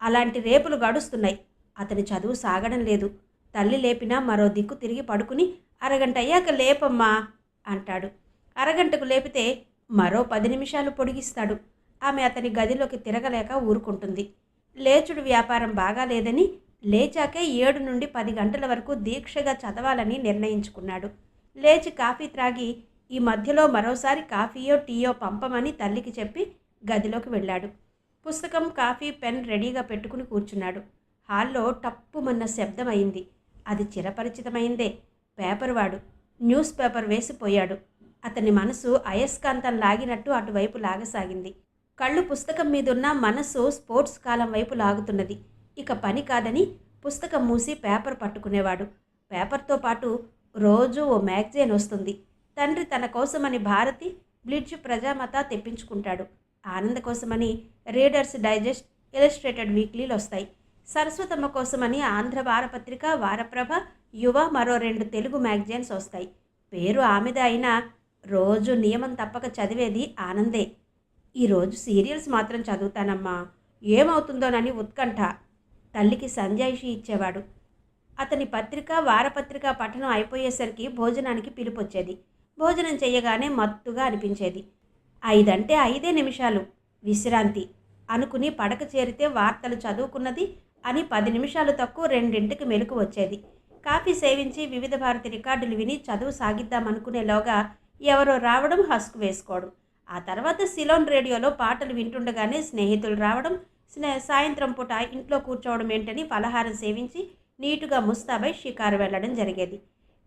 అలాంటి రేపులు గడుస్తున్నాయి. అతని చదువు సాగడం లేదు. తల్లి లేపినా మరో దిక్కు తిరిగి పడుకుని అరగంట అయ్యాక లేపమ్మా అంటాడు. అరగంటకు లేపితే మరో 10 నిమిషాలు పొడిగిస్తాడు. ఆమె అతని గదిలోకి తిరగలేక ఊరుకుంటుంది. లేచుడు వ్యాపారం బాగాలేదని లేచాకే 7 నుండి 10 గంటల వరకు దీక్షగా చదవాలని నిర్ణయించుకున్నాడు. లేచి కాఫీ త్రాగి ఈ మధ్యలో మరోసారి కాఫీయో టీయో పంపమని తల్లికి చెప్పి గదిలోకి వెళ్ళాడు. పుస్తకం, కాఫీ, పెన్ రెడీగా పెట్టుకుని కూర్చున్నాడు. హాల్లో టప్పుమన్న శబ్దం అయింది. అది చిరపరిచితమైందే. పేపర్ వాడు న్యూస్ పేపర్ వేసిపోయాడు. అతని మనసు అయస్కాంతం లాగినట్టు అటువైపు లాగసాగింది. కళ్ళు పుస్తకం మీదున్న మనస్సు స్పోర్ట్స్ కాలం వైపు లాగుతున్నది. ఇక పని కాదని పుస్తకం మూసి పేపర్ పట్టుకునేవాడు. పేపర్తో పాటు రోజు ఓ మ్యాగజైన్ వస్తుంది. తండ్రి తన కోసమని భారతి, బ్లిడ్జ్, ప్రజామత తెప్పించుకుంటాడు. ఆనంద కోసమని రీడర్స్ డైజెస్ట్, ఇలస్ట్రేటెడ్ వీక్లీలు వస్తాయి. సరస్వతమ్మ కోసమని ఆంధ్ర వారపత్రిక, వారప్రభ, యువ, మరో 2 తెలుగు మ్యాగజైన్స్ వస్తాయి. పేరు ఆమెదే అయినా రోజు నియమం తప్పక చదివేది ఆనందే. ఈరోజు సీరియల్స్ మాత్రం చదువుతానమ్మా, ఏమవుతుందోనని ఉత్కంఠ. తల్లికి సంజాయిషి ఇచ్చేవాడు. అతని పత్రిక, వారపత్రిక పఠనం అయిపోయేసరికి భోజనానికి పిలుపొచ్చేది. భోజనం చేయగానే మత్తుగా అనిపించేది. 5 అంటే 5 నిమిషాలు విశ్రాంతి అనుకుని పడక చేరితే వార్తలు చదువుకున్నది అని 10 నిమిషాలు తక్కువ 2ంటికి మెలకు వచ్చేది. కాఫీ సేవించి వివిధ భారతి రికార్డులు విని చదువు సాగిద్దామనుకునేలోగా ఎవరో రావడం, హస్కు వేసుకోవడం. ఆ తర్వాత సిలోన్ రేడియోలో పాటలు వింటుండగానే స్నేహితులు రావడం, సాయంత్రం పూట ఇంట్లో కూర్చోవడం ఏంటని ఫలహారం సేవించి నీటుగా ముస్తాబై షికారు వెళ్ళడం జరిగేది.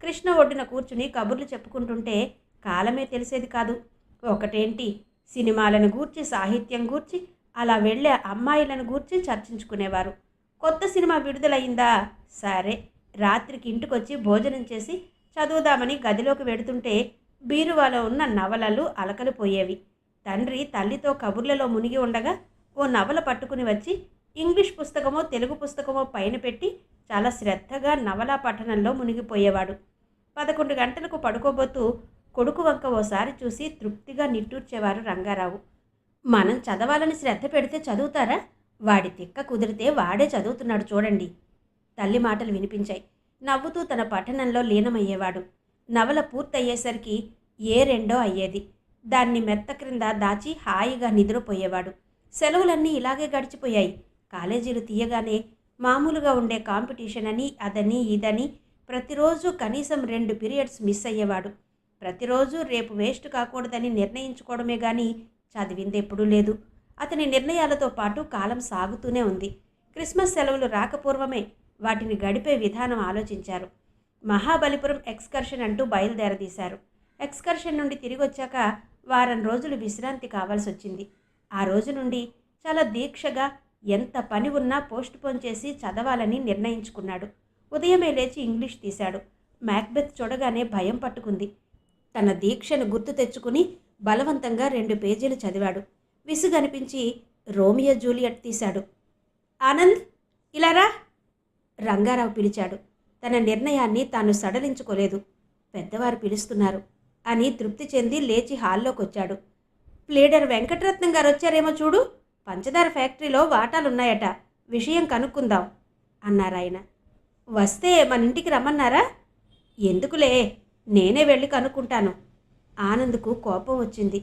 కృష్ణ ఒడ్డున కూర్చుని కబుర్లు చెప్పుకుంటుంటే కాలమే తెలిసేది కాదు. ఒకటేంటి, సినిమాలను గూర్చి, సాహిత్యం గూర్చి, అలా వెళ్ళే అమ్మాయిలను గూర్చి చర్చించుకునేవారు. కొత్త సినిమా విడుదలయ్యిందా? సరే, రాత్రికి ఇంటికొచ్చి భోజనం చేసి చదువుదామని గదిలోకి వెడుతుంటే బీరువాలో ఉన్న నవలలు అలకలు పోయేవి. తండ్రి తల్లితో కబుర్లలో మునిగి ఉండగా ఓ నవల పట్టుకుని వచ్చి ఇంగ్లీష్ పుస్తకమో తెలుగు పుస్తకమో పైన పెట్టి చాలా శ్రద్ధగా నవలా పఠనంలో మునిగిపోయేవాడు. 11 గంటలకు పడుకోబోతూ కొడుకు వంక ఓసారి చూసి తృప్తిగా నిట్టూర్చేవారు రంగారావు. మనం చదవాలని శ్రద్ధ పెడితే చదువుతారా? వాడి తిక్క కుదిరితే వాడే చదువుతున్నాడు చూడండి. తల్లి మాటలు వినిపించాయి. నవ్వుతూ తన పఠనంలో లీనమయ్యేవాడు. నవల పూర్తయ్యేసరికి ఏ రెండో అయ్యేది. దాన్ని మెత్త క్రింద దాచి హాయిగా నిద్రపోయేవాడు. సెలవులన్నీ ఇలాగే గడిచిపోయాయి. కాలేజీలు తీయగానే మామూలుగా ఉండే కాంపిటీషన్ అని అదని ఇదని ప్రతిరోజు కనీసం 2 పీరియడ్స్ మిస్ అయ్యేవాడు. ప్రతిరోజు రేపు వేస్ట్ కాకూడదని నిర్ణయించుకోవడమే కానీ చదివిందెప్పుడూ లేదు. అతని నిర్ణయాలతో పాటు కాలం సాగుతూనే ఉంది. క్రిస్మస్ సెలవులు రాకపూర్వమే వాటిని గడిపే విధానం ఆలోచించారు. మహాబలిపురం ఎక్స్కర్షన్ అంటూ బయలుదేరదీశారు. ఎక్స్కర్షన్ నుండి తిరిగి వచ్చాక వారం రోజులు విశ్రాంతి కావాల్సి వచ్చింది. ఆ రోజు నుండి చాలా దీక్షగా ఎంత పని ఉన్నా పోస్ట్పోన్ చేసి చదవాలని నిర్ణయించుకున్నాడు. ఉదయమే లేచి ఇంగ్లీష్ తీశాడు. మ్యాక్బెత్ చూడగానే భయం పట్టుకుంది. తన దీక్షను గుర్తు తెచ్చుకుని బలవంతంగా 2 పేజీలు చదివాడు. విసుగనిపించి రోమియో జూలియట్ తీశాడు. ఆనంద్, ఇలారా! రంగారావు పిలిచాడు. తన నిర్ణయాన్ని తాను సడలించుకోలేదు. పెద్దవారు పిలుస్తున్నారు అని తృప్తి చెంది లేచి హాల్లోకొచ్చాడు. ప్లీడర్ వెంకటరత్నం గారు వచ్చారేమో చూడు, పంచదార ఫ్యాక్టరీలో వాటాలున్నాయట, విషయం కనుక్కుందాం అన్నారాయన. వస్తే మన ఇంటికి రమ్మన్నారా? ఎందుకులే, నేనే వెళ్ళి కనుక్కుంటాను. ఆనంద్కు కోపం వచ్చింది.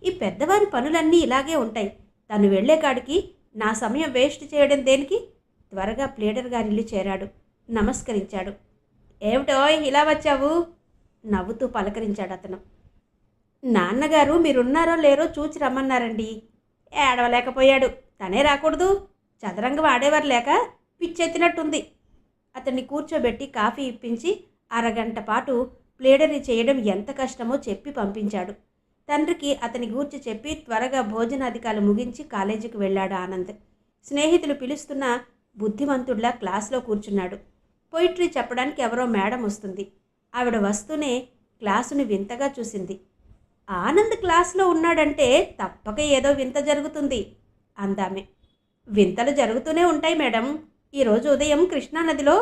ఈ పెద్దవారి పనులన్నీ ఇలాగే ఉంటాయి. తను వెళ్లే కాడికి నా సమయం వేస్ట్ చేయడం దేనికి? త్వరగా ప్లీడర్ గారిల్లు చేరాడు. నమస్కరించాడు. ఏమిటో ఇలా వచ్చావు? నవ్వుతూ పలకరించాడు అతను. నాన్నగారు మీరున్నారో లేరో చూచి రమ్మన్నారండి. ఏడవలేకపోయాడు. తనే రాకూడదు? చదరంగం ఆడేవారు లేక పిచ్చెత్తినట్టుంది. అతన్ని కూర్చోబెట్టి కాఫీ ఇప్పించి అరగంట పాటు ప్లేడరీ చేయడం ఎంత కష్టమో చెప్పి పంపించాడు. తండ్రికి అతని గూర్చి చెప్పి త్వరగా భోజనాధికాలు ముగించి కాలేజీకి వెళ్ళాడు ఆనంద్. స్నేహితులు పిలుస్తున్న బుద్ధిమంతుడిలా క్లాస్లో కూర్చున్నాడు. పొయిట్రీ చెప్పడానికి ఎవరో మేడం వస్తుంది. ఆవిడ వస్తూనే క్లాసుని వింతగా చూసింది. ఆనంద్ క్లాస్లో ఉన్నాడంటే తప్పక ఏదో వింత జరుగుతుంది అందామె. వింతలు జరుగుతూనే ఉంటాయి మేడం. ఈరోజు ఉదయం కృష్ణానదిలో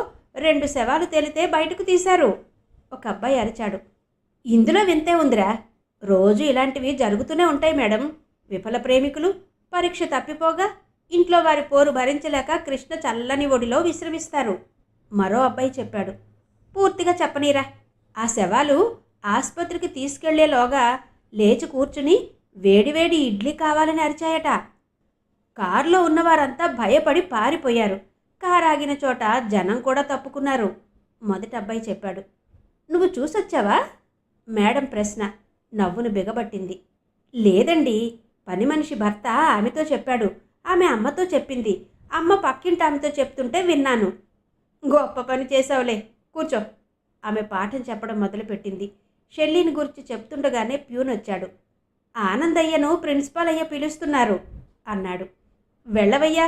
2 శవాలు తేలితే బయటకు తీశారు, ఒక అబ్బాయి అరిచాడు. ఇందులో వింతే ఉందిరా, రోజు ఇలాంటివి జరుగుతూనే ఉంటాయి మేడం. విఫల ప్రేమికులు పరీక్ష తప్పిపోగా ఇంట్లో వారి పోరు భరించలేక కృష్ణ చల్లని ఒడిలో విశ్రమిస్తారు, మరో అబ్బాయి చెప్పాడు. పూర్తిగా చెప్పనీరా. ఆ శవాలు ఆసుపత్రికి తీసుకెళ్లేలోగా లేచి కూర్చుని వేడివేడి ఇడ్లీ కావాలని అరిచాయట. కారులో ఉన్నవారంతా భయపడి పారిపోయారు. కారు ఆగిన చోట జనం కూడా తప్పుకున్నారు, మొదటి అబ్బాయి చెప్పాడు. నువ్వు చూసొచ్చావా? మేడం ప్రశ్న నవ్వును బిగబట్టింది. లేదండి, పని మనిషి భర్త ఆమెతో చెప్పాడు. ఆమె అమ్మతో చెప్పింది. అమ్మ పక్కింటి ఆమెతో చెప్తుంటే విన్నాను. గొప్ప పని చేసావులే, కూర్చో. ఆమె పాఠం చెప్పడం మొదలుపెట్టింది. షెల్లీని గురించి చెప్తుండగానే ప్యూన్ వచ్చాడు. ఆనందయ్యను ప్రిన్సిపాల్ అయ్య పిలుస్తున్నారు అన్నాడు. వెళ్ళవయ్యా.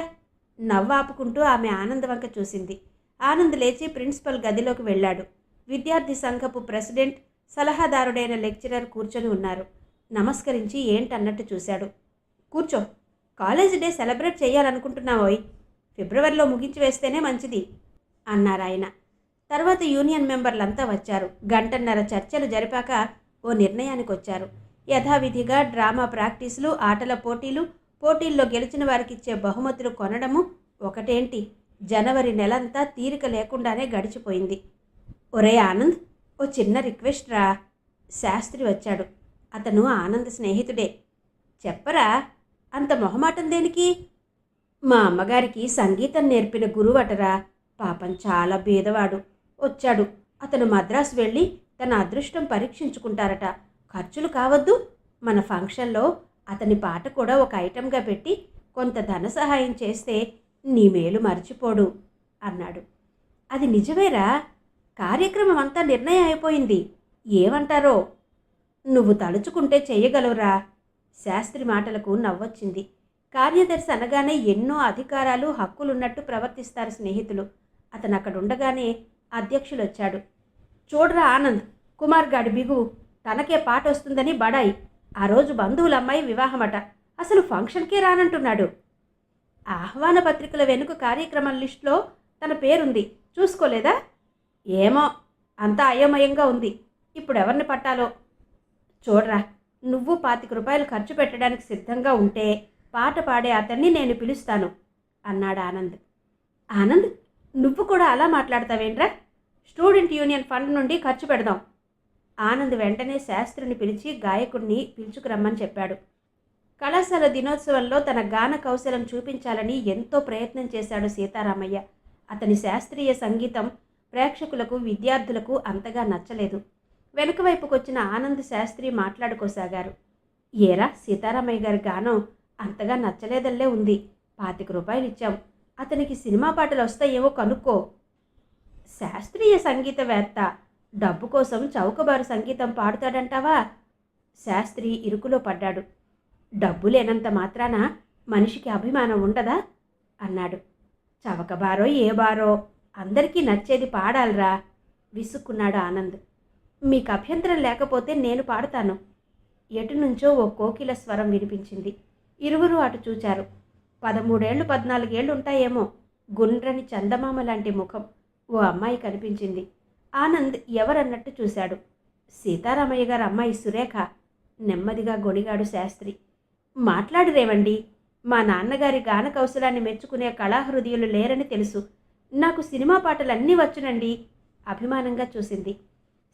నవ్వాపుకుంటూ ఆమె ఆనంద్ వంక చూసింది. ఆనంద్ లేచి ప్రిన్సిపల్ గదిలోకి వెళ్ళాడు. విద్యార్థి సంఘపు ప్రెసిడెంట్, సలహాదారుడైన లెక్చరర్ కూర్చొని ఉన్నారు. నమస్కరించి ఏంటన్నట్టు చూశాడు. కూర్చో. కాలేజ్ డే సెలబ్రేట్ చేయాలనుకుంటున్నావోయ్. ఫిబ్రవరిలో ముగించి వేస్తేనే మంచిది అన్నారాయన. తర్వాత యూనియన్ మెంబర్లంతా వచ్చారు. గంటన్నర చర్చలు జరిపాక ఓ నిర్ణయానికి వచ్చారు. యథావిధిగా డ్రామా ప్రాక్టీసులు, ఆటల పోటీలు, పోటీల్లో గెలిచిన వారికి ఇచ్చే బహుమతులు కొనడము ఒకటేంటి, జనవరి నెలంతా తీరిక లేకుండానే గడిచిపోయింది. ఒరే ఆనంద్, ఓ చిన్న రిక్వెస్ట్ రా. శాస్త్రి వచ్చాడు. అతను ఆనంద్ స్నేహితుడే. చెప్పరా, అంత మొహమాటం దేనికి? మా అమ్మగారికి సంగీతం నేర్పిన గురువటరా. పాపం చాలా బీదవాడు. వచ్చాడు. అతను మద్రాసు వెళ్ళి తన అదృష్టం పరీక్షించుకుంటారట. ఖర్చులు కావద్దు? మన ఫంక్షన్లో అతని పాట కూడా ఒక ఐటెంగా పెట్టి కొంత ధన సహాయం చేస్తే నీ మేలు మర్చిపోడు అన్నాడు. అది నిజమేరా. కార్యక్రమం అంతా నిర్ణయం అయిపోయింది. ఏమంటారో? నువ్వు తలుచుకుంటే చెయ్యగలవురా. శాస్త్రి మాటలకు నవ్వొచ్చింది. కార్యదర్శి అనగానే ఎన్నో అధికారాలు హక్కులున్నట్టు ప్రవర్తిస్తారు స్నేహితులు. అతను అక్కడుండగానే అధ్యక్షులొచ్చాడు. చూడరా ఆనంద్, కుమార్ గాడి బిగువు, తనకే పాట వస్తుందని బడాయి. ఆ రోజు బంధువులమ్మాయి వివాహమట, అసలు ఫంక్షన్కే రానంటున్నాడు. ఆహ్వాన పత్రికల వెనుక కార్యక్రమం లిస్టులో తన పేరుంది, చూసుకోలేదా? ఏమో, అంతా అయోమయంగా ఉంది. ఇప్పుడు ఎవరిని పట్టాలో. చూడరా, నువ్వు 25 రూపాయలు ఖర్చు పెట్టడానికి సిద్ధంగా ఉంటే పాట పాడే అతన్ని నేను పిలుస్తాను అన్నాడు ఆనంద్. ఆనంద్, నువ్వు కూడా అలా మాట్లాడతావేంట్రా? స్టూడెంట్ యూనియన్ ఫండ్ నుండి ఖర్చు పెడదాం. ఆనంద్ వెంటనే శాస్త్రిని పిలిచి గాయకుడిని పిలుచుకురమ్మని చెప్పాడు. కళాశాల దినోత్సవంలో తన గాన కౌశలం చూపించాలని ఎంతో ప్రయత్నం చేశాడు సీతారామయ్య. అతని శాస్త్రీయ సంగీతం ప్రేక్షకులకు, విద్యార్థులకు అంతగా నచ్చలేదు. వెనుక వైపుకొచ్చిన ఆనంద్ శాస్త్రి మాట్లాడుకోసాగారు. ఏరా, సీతారామయ్య గారి గానం అంతగా నచ్చలేదల్లే ఉంది. 25 రూపాయలు ఇచ్చాం, అతనికి సినిమా పాటలు వస్తాయేమో కనుక్కో. శాస్త్రీయ సంగీతవేత్త డబ్బు కోసం చౌకబారు సంగీతం పాడుతాడంటావా? శాస్త్రి ఇరుకులో పడ్డాడు. డబ్బు లేనంత మాత్రాన మనిషికి అభిమానం ఉండదా అన్నాడు. చవకబారో ఏ బారో, అందరికీ నచ్చేది పాడాలిరా విసుక్కున్నాడు ఆనంద్. మీకు అభ్యంతరం లేకపోతే నేను పాడతాను. ఎటు నుంచో ఓ కోకిల స్వరం వినిపించింది. ఇరువురు అటు చూచారు. 13 ఏళ్ళు 14 ఏళ్ళు ఉంటాయేమో. గుండ్రని చందమామ లాంటి ముఖం ఓ అమ్మాయి కనిపించింది. ఆనంద్ ఎవరన్నట్టు చూశాడు. సీతారామయ్య గారు అమ్మాయి సురేఖ నెమ్మదిగా గొణిగాడు శాస్త్రి. మాట్లాడురేవండి, మా నాన్నగారి గాన కౌశలాన్ని మెచ్చుకునే కళాహృదయులు లేరని తెలుసు. నాకు సినిమా పాటలన్నీ వచ్చునండి అభిమానంగా చూసింది.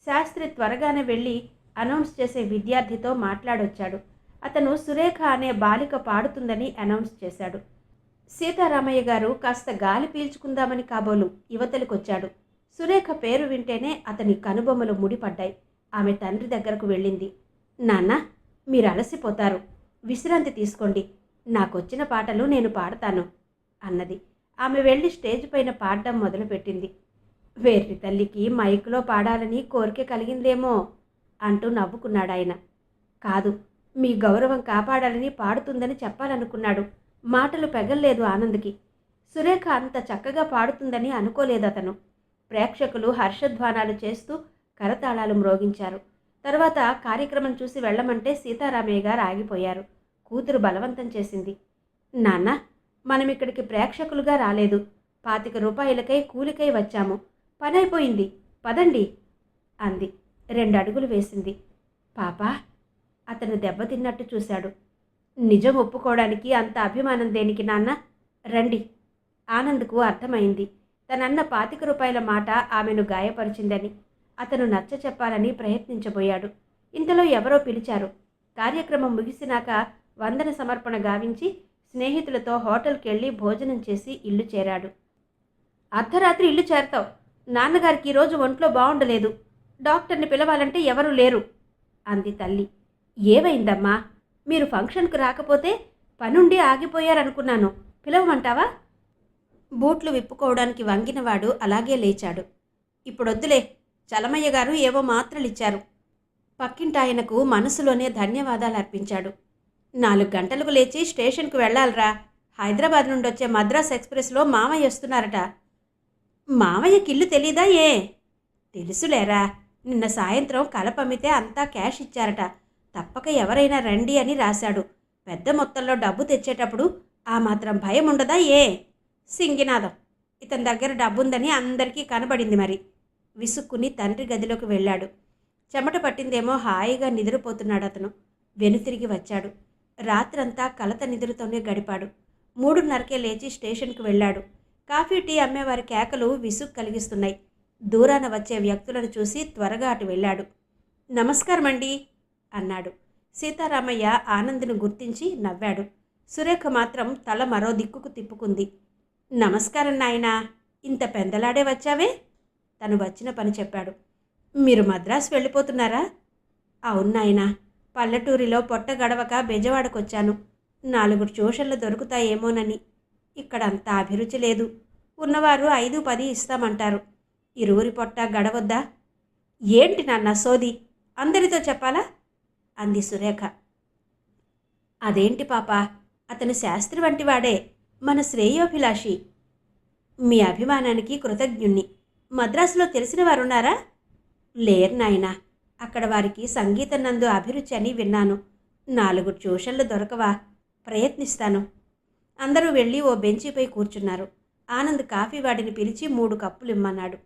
శాస్త్రి త్వరగానే వెళ్ళి అనౌన్స్ చేసే విద్యార్థితో మాట్లాడొచ్చాడు. అతను సురేఖ అనే బాలిక పాడుతుందని అనౌన్స్ చేశాడు. సీతారామయ్య గారు కాస్త గాలి పీల్చుకుందామని కాబోలు యువతలకొచ్చాడు. సురేఖ పేరు వింటేనే అతని కనుబొమ్మలు ముడిపడ్డాయి. ఆమె తండ్రి దగ్గరకు వెళ్ళింది. నాన్న, మీరు అలసిపోతారు, విశ్రాంతి తీసుకోండి, నాకొచ్చిన పాటలు నేను పాడతాను అన్నది. ఆమె వెళ్ళి స్టేజ్ పైన పాడడం మొదలుపెట్టింది. వేర్రి తల్లికి మైకులో పాడాలని కోరిక కలిగిందేమో అంటూ నవ్వుకున్నాడాయన. కాదు, మీ గౌరవం కాపాడాలని పాడుతుందని చెప్పాలనుకున్నాడు. మాటలు పెగల్లేదు ఆనంద్కి. సురేఖ అంత చక్కగా పాడుతుందని అనుకోలేదతను. ప్రేక్షకులు హర్షధ్వానాలు చేస్తూ కరతాళాలు మ్రోగించారు. తర్వాత కార్యక్రమం చూసి వెళ్ళమంటే సీతారామయ్య గారు ఆగిపోయారు. కూతురు బలవంతం చేసింది. నాన్న, మనం ఇక్కడికి ప్రేక్షకులుగా రాలేదు, 25 రూపాయలకై కూలికై వచ్చాము. పనైపోయింది, పదండి అంది. 2 అడుగులు వేసింది. పాపా, అతను దెబ్బతిన్నట్టు చూశాడు. నిజం ఒప్పుకోవడానికి అంత అభిమానం దేనికి నాన్న? రండి. ఆనంద్కు అర్థమైంది. తనన్న 25 రూపాయల మాట ఆమెను గాయపరిచిందని. అతను నచ్చ చెప్పాలని ప్రయత్నించబోయాడు. ఇంతలో ఎవరో పిలిచారు. కార్యక్రమం ముగిసినాక వందన సమర్పణ గావించి స్నేహితులతో హోటల్కెళ్ళి భోజనం చేసి ఇల్లు చేరాడు. అర్ధరాత్రి ఇల్లు చేరతావు, నాన్నగారికి ఈరోజు ఒంట్లో బాగుండలేదు, డాక్టర్ని పిలవాలంటే ఎవరూ లేరు అంది తల్లి. ఏమైందమ్మా? మీరు ఫంక్షన్కు రాకపోతే పనుండి ఆగిపోయారనుకున్నాను, పిలవమంటావా? బూట్లు విప్పుకోవడానికి వంగినవాడు అలాగే లేచాడు. ఇప్పుడొద్దులే, చలమయ్య గారు ఏవో మాత్రలిచ్చారు. పక్కింటాయనకు మనసులోనే ధన్యవాదాలు అర్పించాడు. 4 గంటలకు లేచి స్టేషన్కు వెళ్ళాలరా, హైదరాబాద్ నుండి వచ్చే మద్రాస్ ఎక్స్ప్రెస్లో మామయ్య వస్తున్నారట. మామయ్యకి ఇల్లు తెలీదా ఏ? తెలుసులేరా, నిన్న సాయంత్రం కలపమ్మితే అంతా క్యాష్ ఇచ్చారట. తప్పక ఎవరైనా రండి అని రాశాడు. పెద్ద మొత్తంలో డబ్బు తెచ్చేటప్పుడు ఆ మాత్రం భయం ఉండదా ఏ? సింగినాదం, ఇతని దగ్గర డబ్బుందని అందరికీ కనబడింది మరి. విసుక్కుని తండ్రి గదిలోకి వెళ్ళాడు. చెమట పట్టిందేమో హాయిగా నిద్రపోతున్నాడు అతను. వెనుతిరిగి వచ్చాడు. రాత్రంతా కలత నిద్రతోనే గడిపాడు. 3:30కే లేచి స్టేషన్కు వెళ్ళాడు. కాఫీ టీ అమ్మేవారి కేకలు విసుగు కలిగిస్తున్నాయి. దూరాన వచ్చే వ్యక్తులను చూసి త్వరగా అటు వెళ్ళాడు. నమస్కారమండి అన్నాడు. సీతారామయ్య ఆనంద్ను గుర్తించి నవ్వాడు. సురేఖ మాత్రం తల మరో దిక్కుకు తిప్పుకుంది. నమస్కారం నాయనా, ఇంత పెందలాడే వచ్చావే? తను వచ్చిన పని చెప్పాడు. మీరు మద్రాసు వెళ్ళిపోతున్నారా? అవును నాయనా, పల్లెటూరిలో పొట్ట గడవక బెజవాడకొచ్చాను. 4 ట్యూషన్లు దొరుకుతాయేమోనని. ఇక్కడ అంత అభిరుచి లేదు. ఉన్నవారు 5-10 ఇస్తామంటారు. ఇరువురి పొట్ట గడవద్దా? ఏంటి నాన్న సోది, అందరితో చెప్పాలా అంది సురేఖ. అదేంటి పాప, అతను శాస్త్రి వంటివాడే, మన శ్రేయోభిలాషి. మీ అభిమానానికి కృతజ్ఞుణ్ణి. మద్రాసులో తెలిసిన వారున్నారా? లేరు నాయనా. అక్కడ వారికి సంగీతం నందు అభిరుచి అని విన్నాను. 4 ట్యూషన్లు దొరకవా? ప్రయత్నిస్తాను. అందరూ వెళ్ళి ఓ బెంచీపై కూర్చున్నారు. ఆనంద్ కాఫీ వాడిని పిలిచి 3 కప్పులు ఇమ్మన్నాడు.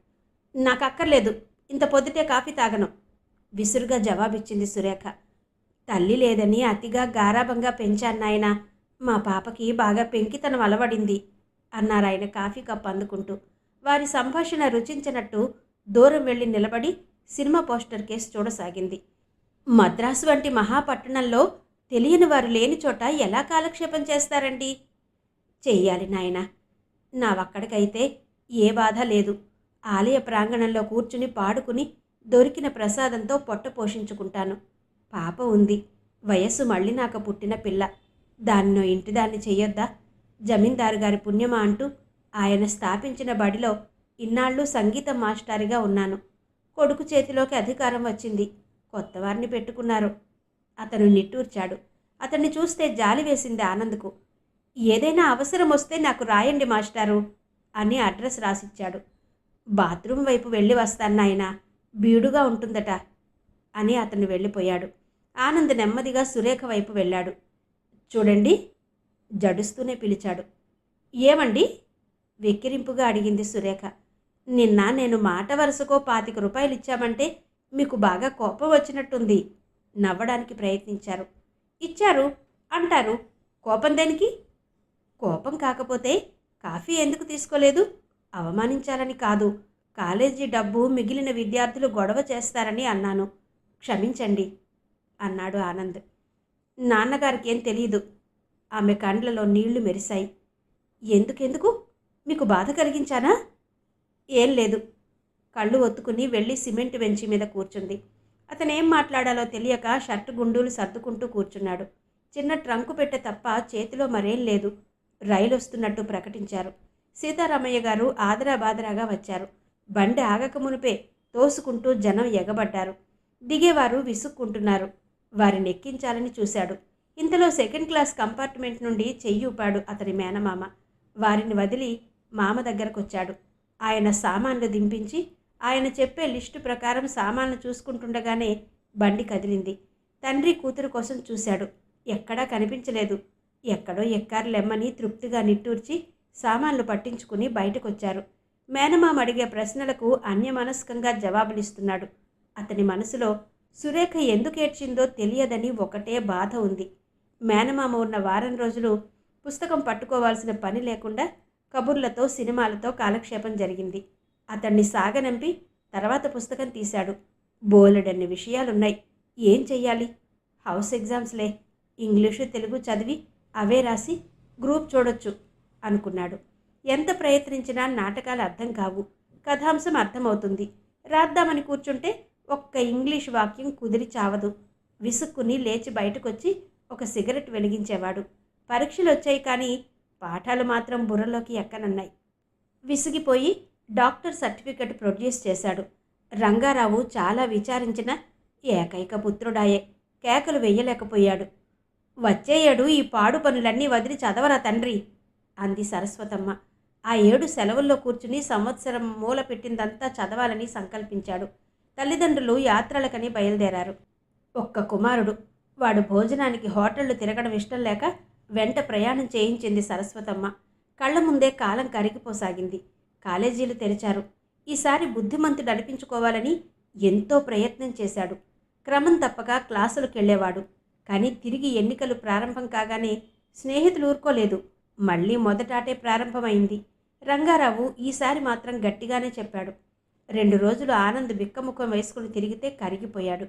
నాకక్కర్లేదు, ఇంత పొద్దుటే కాఫీ తాగను, విసురుగా జవాబిచ్చింది సురేఖ. తల్లి లేదని అతిగా గారాబంగా పెంచాన్నాయన. మా పాపకి బాగా పెంకితనం అలవడింది అన్నారాయన కాఫీ కప్ అందుకుంటూ. వారి సంభాషణ రుచించినట్టు దూరం వెళ్ళి నిలబడి సినిమా పోస్టర్ కేసు చూడసాగింది. మద్రాసు వంటి మహాపట్టణంలో తెలియని వారు లేని చోట ఎలా కాలక్షేపం చేస్తారండి? చెయ్యాలి నాయనా. నావక్కడికైతే ఏ బాధ లేదు. ఆలయ ప్రాంగణంలో కూర్చుని పాడుకుని దొరికిన ప్రసాదంతో పొట్ట పోషించుకుంటాను. పాప ఉంది, వయస్సు మళ్ళీ నాకు పుట్టిన పిల్ల. దాన్నో ఇంటిదాన్ని చెయ్యొద్దా? జమీందారు గారి పుణ్యమా అంటూ ఆయన స్థాపించిన బడిలో ఇన్నాళ్ళు సంగీతం మాస్టారిగా ఉన్నాను. కొడుకు చేతిలోకి అధికారం వచ్చింది, కొత్తవారిని పెట్టుకున్నారు. అతను నిట్టూర్చాడు. అతన్ని చూస్తే జాలి వేసింది ఆనంద్కు. ఏదైనా అవసరం వస్తే నాకు రాయండి మాస్టారు అని అడ్రస్ రాసిచ్చాడు. బాత్రూం వైపు వెళ్ళి వస్తాన్నాయన, బీడుగా ఉంటుందట అని అతను వెళ్ళిపోయాడు. ఆనంద్ నెమ్మదిగా సురేఖ వైపు వెళ్ళాడు. చూడండి, జడుస్తూనే పిలిచాడు. ఏమండి? వెక్కిరింపుగా అడిగింది సురేఖ. నిన్న నేను మాట వరుసకో 25 రూపాయలు ఇచ్చామంటే మీకు బాగా కోపం వచ్చినట్టుంది. నవ్వడానికి ప్రయత్నించారు. ఇచ్చారు అంటారు, కోపం దేనికి? కోపం కాకపోతే కాఫీ ఎందుకు తీసుకోలేదు? అవమానించాలని కాదు, కాలేజీ డబ్బు మిగిలిన విద్యార్థులు గొడవ చేస్తారని అన్నాను. క్షమించండి అన్నాడు ఆనంద్. నాన్నగారికి ఏం తెలియదు. ఆమె కండ్లలో నీళ్లు మెరిశాయి. ఎందుకెందుకు? మీకు బాధ కలిగించానా? ఏం లేదు. కళ్ళు ఒత్తుకుని వెళ్ళి సిమెంట్ బెంచి మీద కూర్చుంది. అతనేం మాట్లాడాలో తెలియక షర్టు గుండూలు సర్దుకుంటూ కూర్చున్నాడు. చిన్న ట్రంకు పెట్టె తప్ప చేతిలో మరేం లేదు. రైలు వస్తున్నట్టు ప్రకటించారు. సీతారామయ్య గారు ఆదరాబాదరాగా వచ్చారు. బండి ఆగక మునిపే తోసుకుంటూ జనం ఎగబడ్డారు. దిగేవారు విసుక్కుంటున్నారు. వారిని ఎక్కించాలని చూశాడు. ఇంతలో సెకండ్ క్లాస్ కంపార్ట్మెంట్ నుండి చెయ్యూపాడు అతని మేనమామ. వారిని వదిలి మామ దగ్గరకొచ్చాడు. ఆయన సామాన్లు దింపించి ఆయన చెప్పే లిస్టు ప్రకారం సామాన్లు చూసుకుంటుండగానే బండి కదిలింది. తండ్రి కూతురు కోసం చూశాడు. ఎక్కడా కనిపించలేదు. ఎక్కడో ఎక్కారులెమ్మని తృప్తిగా నిట్టూర్చి సామాన్లు పట్టించుకుని బయటకొచ్చారు. మేనమామ అడిగే ప్రశ్నలకు అన్యమనస్కంగా జవాబులిస్తున్నాడు. అతని మనసులో సురేఖ ఎందుకు ఏడ్చిందో తెలియదని ఒకటే బాధ ఉంది. మేనమామ ఉన్న వారం రోజులు పుస్తకం పట్టుకోవాల్సిన పని లేకుండా కబుర్లతో సినిమాలతో కాలక్షేపం జరిగింది. అతన్ని సాగనంపి తర్వాత పుస్తకం తీశాడు. బోలెడన్ని విషయాలున్నాయి. ఏం చెయ్యాలి? హౌస్ ఎగ్జామ్స్లే, ఇంగ్లీషు తెలుగు చదివి అవే రాసి గ్రూప్ చూడొచ్చు అనుకున్నాడు. ఎంత ప్రయత్నించినా నాటకాలు అర్థం కావు. కథాంశం అర్థమవుతుంది. రాద్దామని కూర్చుంటే ఒక్క ఇంగ్లీష్ వాక్యం కుదిరి చావదు. విసుక్కుని లేచి బయటకొచ్చి ఒక సిగరెట్ వెలిగించేవాడు. పరీక్షలు వచ్చాయి కానీ పాఠాలు మాత్రం బుర్రలోకి ఎక్కనన్నాయి. విసిగిపోయి డాక్టర్ సర్టిఫికెట్ ప్రొడ్యూస్ చేశాడు. రంగారావు చాలా విచారించిన ఏకైక పుత్రుడాయే. కేకలు వెయ్యలేకపోయాడు. వచ్చే ఏడు ఈ పాడు పనులన్నీ వదిలి చదవరా తండ్రి అంది సరస్వతమ్మ. ఆ 7 సెలవుల్లో కూర్చుని సంవత్సరం మూల పెట్టిందంతా చదవాలని సంకల్పించాడు. తల్లిదండ్రులు యాత్రలకని బయలుదేరారు. ఒక్క కుమారుడు. వాడు భోజనానికి హోటళ్లు తిరగడం ఇష్టం లేక వెంట ప్రయాణం చేయించింది సరస్వతమ్మ. కళ్ల ముందే కాలం కరిగిపోసాగింది. కాలేజీలు తెరిచారు. ఈసారి బుద్ధిమంతుడు అనిపించుకోవాలని ఎంతో ప్రయత్నం చేశాడు. క్రమం తప్పక క్లాసులకెళ్లేవాడు. కానీ తిరిగి ఎన్నికలు ప్రారంభం కాగానే స్నేహితులు ఊరుకోలేదు. మళ్ళీ మొదటాటే ప్రారంభమైంది. రంగారావు ఈసారి మాత్రం గట్టిగానే చెప్పాడు. 2 రోజులు ఆనంద్ బిక్కముఖం వేసుకుని తిరిగితే కరిగిపోయాడు.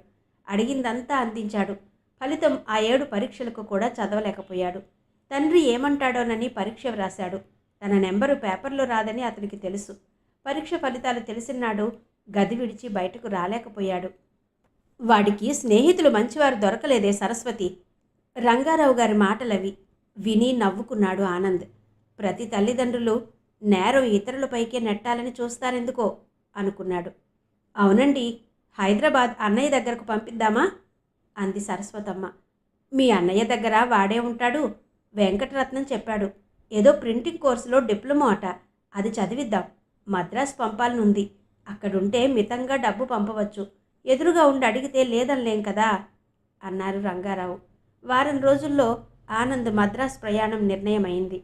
అడిగిందంతా అందించాడు. ఫలితం ఆ 7 పరీక్షలకు కూడా చదవలేకపోయాడు. తండ్రి ఏమంటాడోనని పరీక్ష వ్రాశాడు. తన నెంబరు పేపర్లో రాదని అతనికి తెలుసు. పరీక్ష ఫలితాలు తెలిసినాడు గది విడిచి బయటకు రాలేకపోయాడు. వాడికి స్నేహితులు మంచివారు దొరకలేదే సరస్వతి. రంగారావు గారి మాటలవి. విని నవ్వుకున్నాడు ఆనంద్. ప్రతి తల్లిదండ్రులు నేరం ఇతరులపైకే నెట్టాలని చూస్తారెందుకో అనుకున్నాడు. అవునండి, హైదరాబాద్ అన్నయ్య దగ్గరకు పంపిద్దామా అంది సరస్వతమ్మ. మీ అన్నయ్య దగ్గర వాడే ఉంటాడు. వెంకటరత్నం చెప్పాడు. ఏదో ప్రింటింగ్ కోర్సులో డిప్లొమా అట. అది చదివిద్దాం. మద్రాసు పంపాలనుంది. అక్కడుంటే మితంగా డబ్బు పంపవచ్చు. ఎదురుగా ఉండి అడిగితే లేదనలేం కదా అన్నారు రంగారావు. వారం రోజుల్లో ఆనంద్ మద్రాసు ప్రయాణం నిర్ణయమైంది.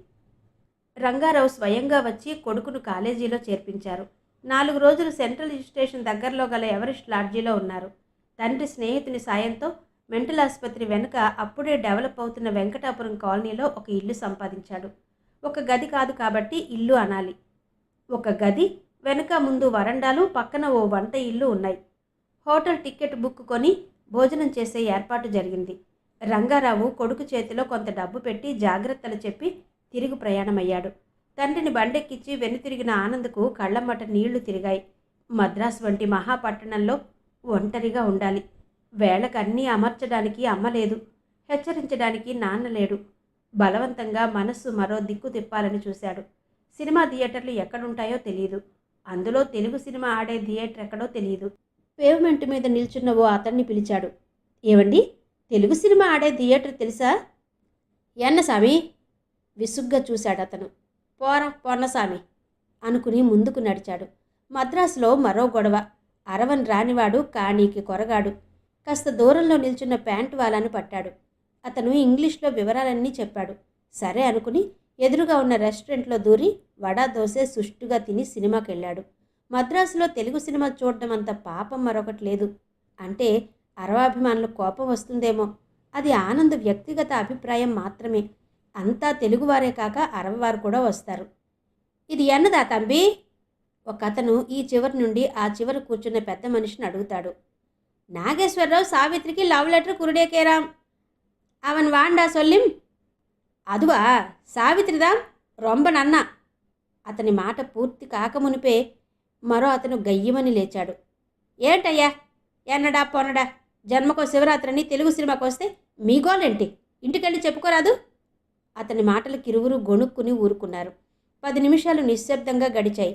రంగారావు స్వయంగా వచ్చి కొడుకును కాలేజీలో చేర్పించారు. 4 రోజులు సెంట్రల్ స్టేషన్ దగ్గరలో గల ఎవరెస్ట్ లాడ్జీలో ఉన్నారు. తండ్రి స్నేహితుని సాయంతో మెంటల్ ఆసుపత్రి వెనుక అప్పుడే డెవలప్ అవుతున్న వెంకటాపురం కాలనీలో ఒక ఇల్లు సంపాదించాడు. ఒక గది కాదు కాబట్టి ఇల్లు అనాలి. ఒక గది, వెనుక ముందు వరండాలు, పక్కన ఓ వంట ఇల్లు ఉన్నాయి. హోటల్ టికెట్ బుక్ కొని భోజనం చేసే ఏర్పాటు జరిగింది. రంగారావు కొడుకు చేతిలో కొంత డబ్బు పెట్టి జాగ్రత్తలు చెప్పి తిరుగు ప్రయాణమయ్యాడు. తండ్రిని బండెక్కించి వెనుతిరిగిన ఆనంద్కు కళ్ళమ్మట నీళ్లు తిరిగాయి. మద్రాసు వంటి మహాపట్టణంలో ఒంటరిగా ఉండాలి. వేళకు అన్నీ అమర్చడానికి అమ్మ లేదు, హెచ్చరించడానికి నాన్న లేడు. బలవంతంగా మనస్సు మరో దిక్కు తిప్పాలని చూశాడు. సినిమా థియేటర్లు ఎక్కడుంటాయో తెలియదు. అందులో తెలుగు సినిమా ఆడే థియేటర్ ఎక్కడో తెలియదు. పేవ్మెంట్ మీద నిల్చున్న ఓ అతన్ని పిలిచాడు. ఏవండి, తెలుగు సినిమా ఆడే థియేటర్ తెలుసా? ఎన్నసామి విసుగ్గా చూశాడు అతను. పోరా పొన్నసామి అనుకుని ముందుకు నడిచాడు. మద్రాసులో మరో గొడవ. అరవన్ రానివాడు కానీకి కొరగాడు. కాస్త దూరంలో నిల్చున్న ప్యాంటు వాలాను పట్టాడు. అతను ఇంగ్లీష్లో వివరాలన్నీ చెప్పాడు. సరే అనుకుని ఎదురుగా ఉన్న రెస్టారెంట్లో దూరి వడా దోశ సుష్టుగా తిని సినిమాకెళ్ళాడు. మద్రాసులో తెలుగు సినిమా చూడడం అంత పాపం మరొకటి లేదు. అంటే అరవాభిమానుల కోపం వస్తుందేమో. అది ఆనంద్ వ్యక్తిగత అభిప్రాయం మాత్రమే. అంతా తెలుగువారే కాక అరవవారు కూడా వస్తారు. ఇది ఎన్నదా తంబి? ఒక అతను ఈ చివరి నుండి ఆ చివరి కూర్చున్న పెద్ద మనిషిని అడుగుతాడు. నాగేశ్వరరావు సావిత్రికి లవ్ లెటర్ కురుడేకేరాం. అవన్ వాండా సొల్లిం. అదువా సావిత్రిదాం రొంబ నన్నా. అతని మాట పూర్తి కాకమునిపే మరో అతను గయ్యమని లేచాడు. ఏంటయ్యా, ఎన్నడా పొన్నడా, జన్మకో శివరాత్రిని తెలుగు సినిమాకి వస్తే మీ గోలేంటి? ఇంటికెళ్ళి చెప్పుకోరాదు. అతని మాటలకు ఇరువురు గొణుక్కుని ఊరుకున్నారు. 10 నిమిషాలు నిశ్శబ్దంగా గడిచాయి.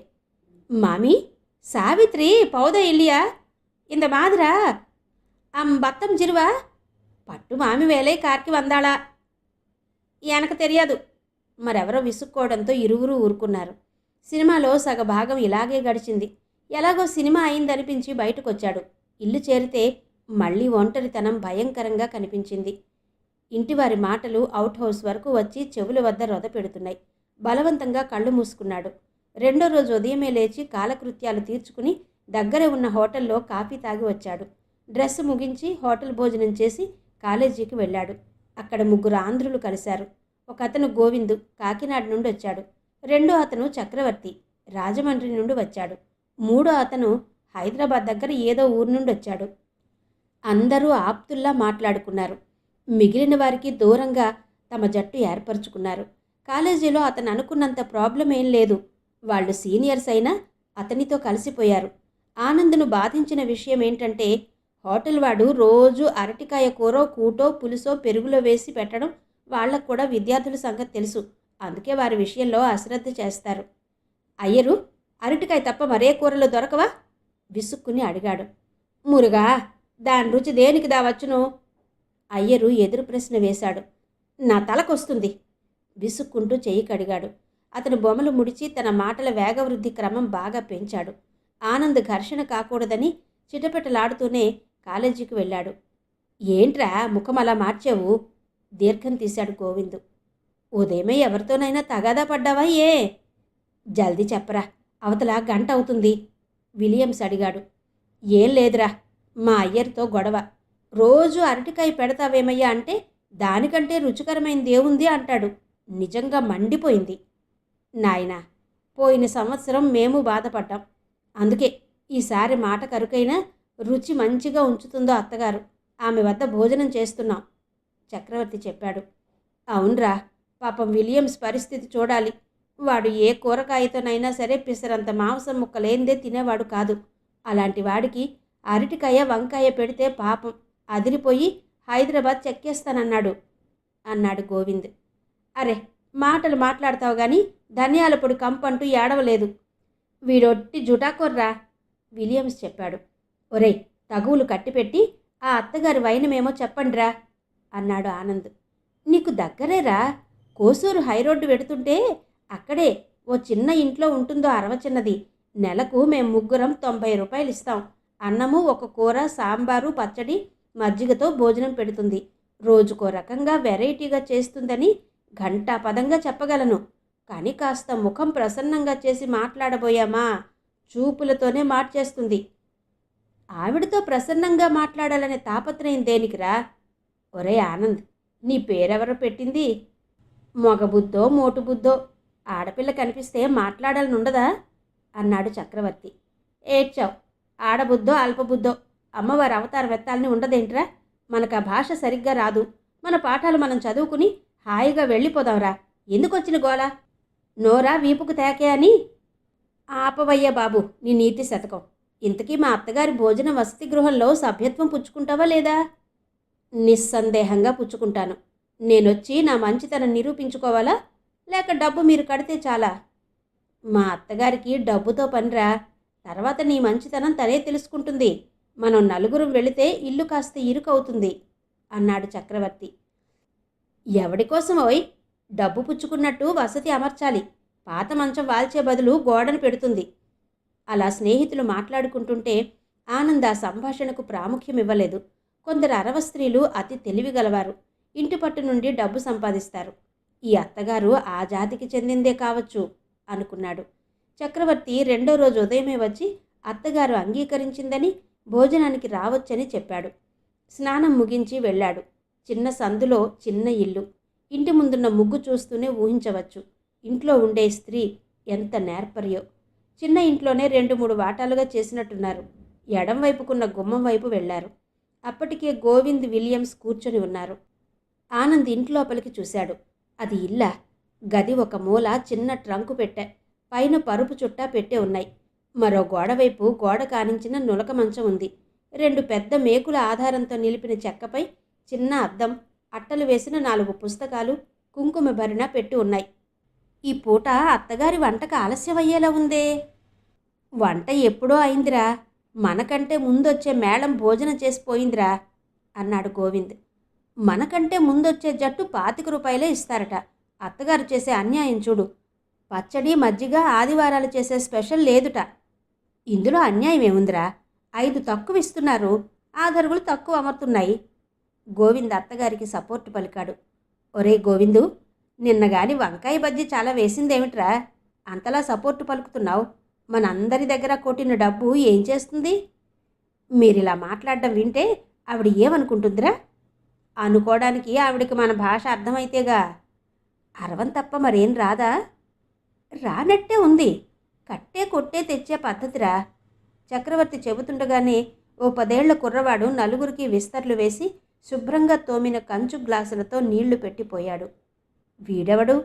మామీ, సావిత్రి పౌద ఇల్లియా ఇంద మాదిరా బత్తం జిరువా పట్టు మామి వేలే కార్కి వందాళా ఎనక తెలియదు. మరెవరో విసుక్కోవడంతో ఇరువురు ఊరుకున్నారు. సినిమాలో సగభాగం ఇలాగే గడిచింది. ఎలాగో సినిమా అయిందనిపించి బయటకొచ్చాడు. ఇల్లు చేరితే మళ్ళీ ఒంటరితనం భయంకరంగా కనిపించింది. ఇంటివారి మాటలు అవుట్ హౌస్ వరకు వచ్చి చెవుల వద్ద రొద పెడుతున్నాయి. బలవంతంగా కళ్ళు మూసుకున్నాడు. రెండో రోజు ఉదయమే లేచి కాలకృత్యాలు తీర్చుకుని దగ్గరే ఉన్న హోటల్లో కాఫీ తాగి వచ్చాడు. డ్రెస్ ముగించి హోటల్ భోజనం చేసి కాలేజీకి వెళ్ళాడు. అక్కడ 3 ఆంధ్రులు కలిశారు. ఒక అతను గోవిందు కాకినాడ నుండి వచ్చాడు. రెండో అతను చక్రవర్తి రాజమండ్రి నుండి వచ్చాడు. మూడో అతను హైదరాబాద్ దగ్గర ఏదో ఊరు నుండి వచ్చాడు. అందరూ ఆప్తుల్లా మాట్లాడుకున్నారు. మిగిలిన వారికి దూరంగా తమ జట్టు ఏర్పరచుకున్నారు. కాలేజీలో అతను అనుకున్నంత ప్రాబ్లం ఏం లేదు. వాళ్ళు సీనియర్స్ అయినా అతనితో కలిసిపోయారు. ఆనంద్ను బాధించిన విషయం ఏంటంటే హోటల్ వాడు రోజు అరటికాయ కూరో కూటో పులుసో పెరుగులో వేసి పెట్టడం వాళ్ళకు కూడా విద్యార్థుల సంగతి తెలుసు. అందుకే వారి విషయంలో అశ్రద్ధ చేస్తారు. అయ్యరు, అరటికాయ తప్ప మరే కూరలు దొరకవా? విసుక్కుని అడిగాడు. మురుగా, దాని రుచి దేనికి దావచ్చును? అయ్యరు ఎదురు ప్రశ్న వేశాడు. నా తలకొస్తుంది విసుక్కుంటూ చెయ్యి కడిగాడు. అతను బొమ్మలు ముడిచి తన మాటల వేగవృద్ధి క్రమం బాగా పెంచాడు. ఆనంద్ ఘర్షణ కాకూడదని చిటపెటలాడుతూనే కాలేజీకి వెళ్ళాడు. ఏంట్రా ముఖం అలా మార్చావు? దీర్ఘం తీశాడు గోవిందు. ఉదయమే ఎవరితోనైనా తగాదా పడ్డావా ఏ? జల్దీ చెప్పరా, అవతల గంట అవుతుంది విలియమ్స్ అడిగాడు. ఏం లేదురా, మా అయ్యర్తో గొడవ. రోజు అరటికాయ పెడతావేమయ్యా అంటే దానికంటే రుచికరమైనది ఏముంది అంటాడు. నిజంగా మండిపోయింది. నాయనా, పోయిన సంవత్సరం మేము బాధపడ్డాం. అందుకే ఈసారి మాట కరుకైనా రుచి మంచిగా ఉంచుతుందో అత్తగారు, ఆమె వద్ద భోజనం చేస్తున్నాం చక్రవర్తి చెప్పాడు. అవునరా, పాపం విలియమ్స్ పరిస్థితి చూడాలి. వాడు ఏ కూరకాయతోనైనా సరే పిసరంత మాంసం ముక్కలేందే తినేవాడు కాదు. అలాంటి వాడికి అరటికాయ వంకాయ పెడితే పాపం అదిరిపోయి హైదరాబాద్ చెక్కేస్తానన్నాడు అన్నాడు గోవింద్. అరే, మాటలు మాట్లాడతావు గాని ధనియాల పొడి కంపంటూ ఏడవలేదు. వీడొట్టి జుటాకొర్రా విలియమ్స్ చెప్పాడు. ఒరేయ్, తగువులు కట్టిపెట్టి ఆ అత్తగారి వైనమేమో చెప్పండిరా అన్నాడు ఆనంద్. నీకు దగ్గరేరా, కోసూరు హైరోడ్డు వెడుతుంటే అక్కడే ఓ చిన్న ఇంట్లో ఉంటుందో అరవచిన్నది. నెలకు మేం ముగ్గురం 90 రూపాయలు ఇస్తాం. అన్నము, ఒక కూర, సాంబారు, పచ్చడి, మజ్జిగతో భోజనం పెడుతుంది. రోజుకో రకంగా వెరైటీగా చేస్తుందని ఘంటాపదంగా చెప్పగలను. కానీ కాస్త ముఖం ప్రసన్నంగా చేసి మాట్లాడబోయామా చూపులతోనే మార్చేస్తుంది. ఆవిడతో ప్రసన్నంగా మాట్లాడాలనే తాపత్రయం దేనికిరా? ఒరే ఆనంద్, నీ పేరెవరో పెట్టింది? మొగబుద్ధో మోటుబుద్ధో, ఆడపిల్ల కనిపిస్తే మాట్లాడాలనుండదా అన్నాడు చక్రవర్తి. ఏడ్చావు. ఆడబుద్ధో అల్పబుద్ధో అమ్మవారి అవతారం ఎత్తాలని ఉండదేంట్రా? మనకు ఆ భాష సరిగ్గా రాదు. మన పాఠాలు మనం చదువుకుని హాయిగా వెళ్ళిపోదాంరా. ఎందుకొచ్చిన గోల? నోరా వీపుకు తేకే అని. ఆపవయ్యా బాబు నీ నీతి శతకం. ఇంతకీ మా అత్తగారి భోజన వసతి గృహంలో సభ్యత్వం పుచ్చుకుంటావా లేదా? నిస్సందేహంగా పుచ్చుకుంటాను. నేనొచ్చి నా మంచితనం నిరూపించుకోవాలా, లేక డబ్బు మీరు కడితే చాలా? మా అత్తగారికి డబ్బుతో పనిరా. తర్వాత నీ మంచితనం తనే తెలుసుకుంటుంది. మనం నలుగురం వెళితే ఇల్లు కాస్త ఇరుకవుతుంది అన్నాడు చక్రవర్తి. ఎవడికోసమోయ్? డబ్బు పుచ్చుకున్నట్టు వసతి అమర్చాలి. పాత మంచం వాల్చే బదులు గోడను పెడుతుంది. అలా స్నేహితులు మాట్లాడుకుంటుంటే ఆనంద్ ఆ సంభాషణకు ప్రాముఖ్యం ఇవ్వలేదు. కొందరు అరవ స్త్రీలు అతి తెలివిగలవారు. ఇంటి పట్టు నుండి డబ్బు సంపాదిస్తారు. ఈ అత్తగారు ఆ జాతికి చెందిందే కావచ్చు అనుకున్నాడు. చక్రవర్తి రెండో రోజు ఉదయమే వచ్చి అత్తగారు అంగీకరించిందని, భోజనానికి రావచ్చని చెప్పాడు. స్నానం ముగించి వెళ్ళాడు. చిన్న సందులో చిన్న ఇల్లు. ఇంటి ముందున్న ముగ్గు చూస్తూనే ఊహించవచ్చు ఇంట్లో ఉండే స్త్రీ ఎంత నేర్పర్యో. చిన్న ఇంట్లోనే 2-3 వాటాలుగా చేసినట్టున్నారు. ఎడం వైపుకున్న గుమ్మం వైపు వెళ్లారు. అప్పటికే గోవింద్, విలియమ్స్ కూర్చొని ఉన్నారు. ఆనంద్ ఇంట్లోపలికి చూశాడు. అది ఇల్లా? గది ఒక మూల చిన్న ట్రంకు పెట్టె, పైన పరుపు చుట్టా పెట్టే ఉన్నాయి. మరో గోడవైపు గోడ కానించిన నులక మంచం ఉంది. 2 పెద్ద మేకుల ఆధారంతో నిలిపిన చెక్కపై చిన్న అద్దం, అట్టలు వేసిన 4 పుస్తకాలు, కుంకుమ భరిణ పెట్టి ఉన్నాయి. ఈ పూట అత్తగారి వంటకు ఆలస్యమయ్యేలా ఉందే. వంట ఎప్పుడో అయిందిరా. మనకంటే ముందొచ్చే మేళం భోజనం చేసిపోయిందిరా అన్నాడు గోవింద్. మనకంటే ముందొచ్చే జట్టు 25 రూపాయలే ఇస్తారట. అత్తగారు చేసే అన్యాయం చూడు. పచ్చడి, మజ్జిగ ఆదివారాలు చేసే స్పెషల్ లేదుట. ఇందులో అన్యాయం ఏముందిరా? 5 తక్కువ ఇస్తున్నారు, ఆధరుగులు తక్కువ అమర్తున్నాయి. గోవింద్ అత్తగారికి సపోర్టు పలికాడు. ఒరే గోవిందు, నిన్నగాని వంకాయ బజ్జీ చాలా వేసిందేమిట్రా? అంతలా సపోర్టు పలుకుతున్నావు. మనందరి దగ్గర కొట్టిన డబ్బు ఏం చేస్తుంది? మీరిలా మాట్లాడడం వింటే ఆవిడ ఏమనుకుంటుందిరా? అనుకోవడానికి ఆవిడకి మన భాష అర్థమైతేగా. అరవం తప్ప మరేం రాదా? రానట్టే ఉంది. కట్టే కొట్టే తెచ్చే పద్ధతిరా. చక్రవర్తి చెబుతుండగానే ఓ 10 ఏళ్ల కుర్రవాడు నలుగురికి విస్తర్లు వేసి శుభ్రంగా తోమిన కంచు గ్లాసులతో నీళ్లు పెట్టిపోయాడు. వీడెవడు?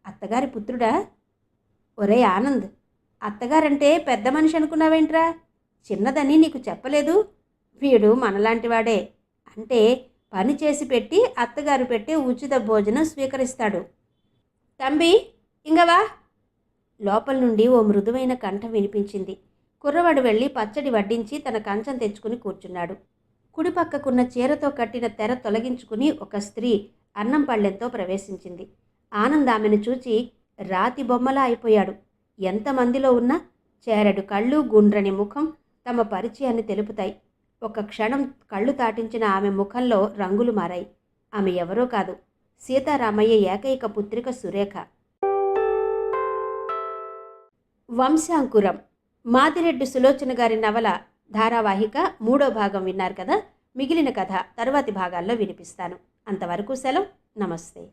అత్తగారి పుత్రుడా? ఒరే ఆనంద్, అత్తగారంటే పెద్ద మనిషి అనుకున్నావేంట్రా? చిన్నదని నీకు చెప్పలేదు? వీడు మనలాంటివాడే. అంటే పని చేసి పెట్టి అత్తగారు పెట్టే ఉచిత భోజనం స్వీకరిస్తాడు. తంబి, ఇంగవా. లోపల నుండి ఓ మృదువైన కంఠం వినిపించింది. కుర్రవాడు వెళ్ళి పచ్చడి వడ్డించి తన కంచం తెచ్చుకుని కూర్చున్నాడు. కుడిపక్కకున్న చీరతో కట్టిన తెర తొలగించుకుని ఒక స్త్రీ అన్నం పళ్ళెంతో ప్రవేశించింది. ఆనంద్ ఆమెను చూచి రాతి బొమ్మలా అయిపోయాడు. ఎంతమందిలో ఉన్నా చేరడు కళ్ళు, గుండ్రని ముఖం తమ పరిచయాన్ని తెలుపుతాయి. ఒక క్షణం కళ్ళు తాటించిన ఆమె ముఖంలో రంగులు మారాయి. ఆమె ఎవరో కాదు, సీతారామయ్య ఏకైక పుత్రిక సురేఖ. వంశాంకురం, మాదిరెడ్డి సులోచన గారి నవల ధారావాహిక 3వ భాగం విన్నారు కదా. మిగిలిన కథ తరువాతి భాగాల్లో వినిపిస్తాను. అంతవరకు సెలవు. నమస్తే.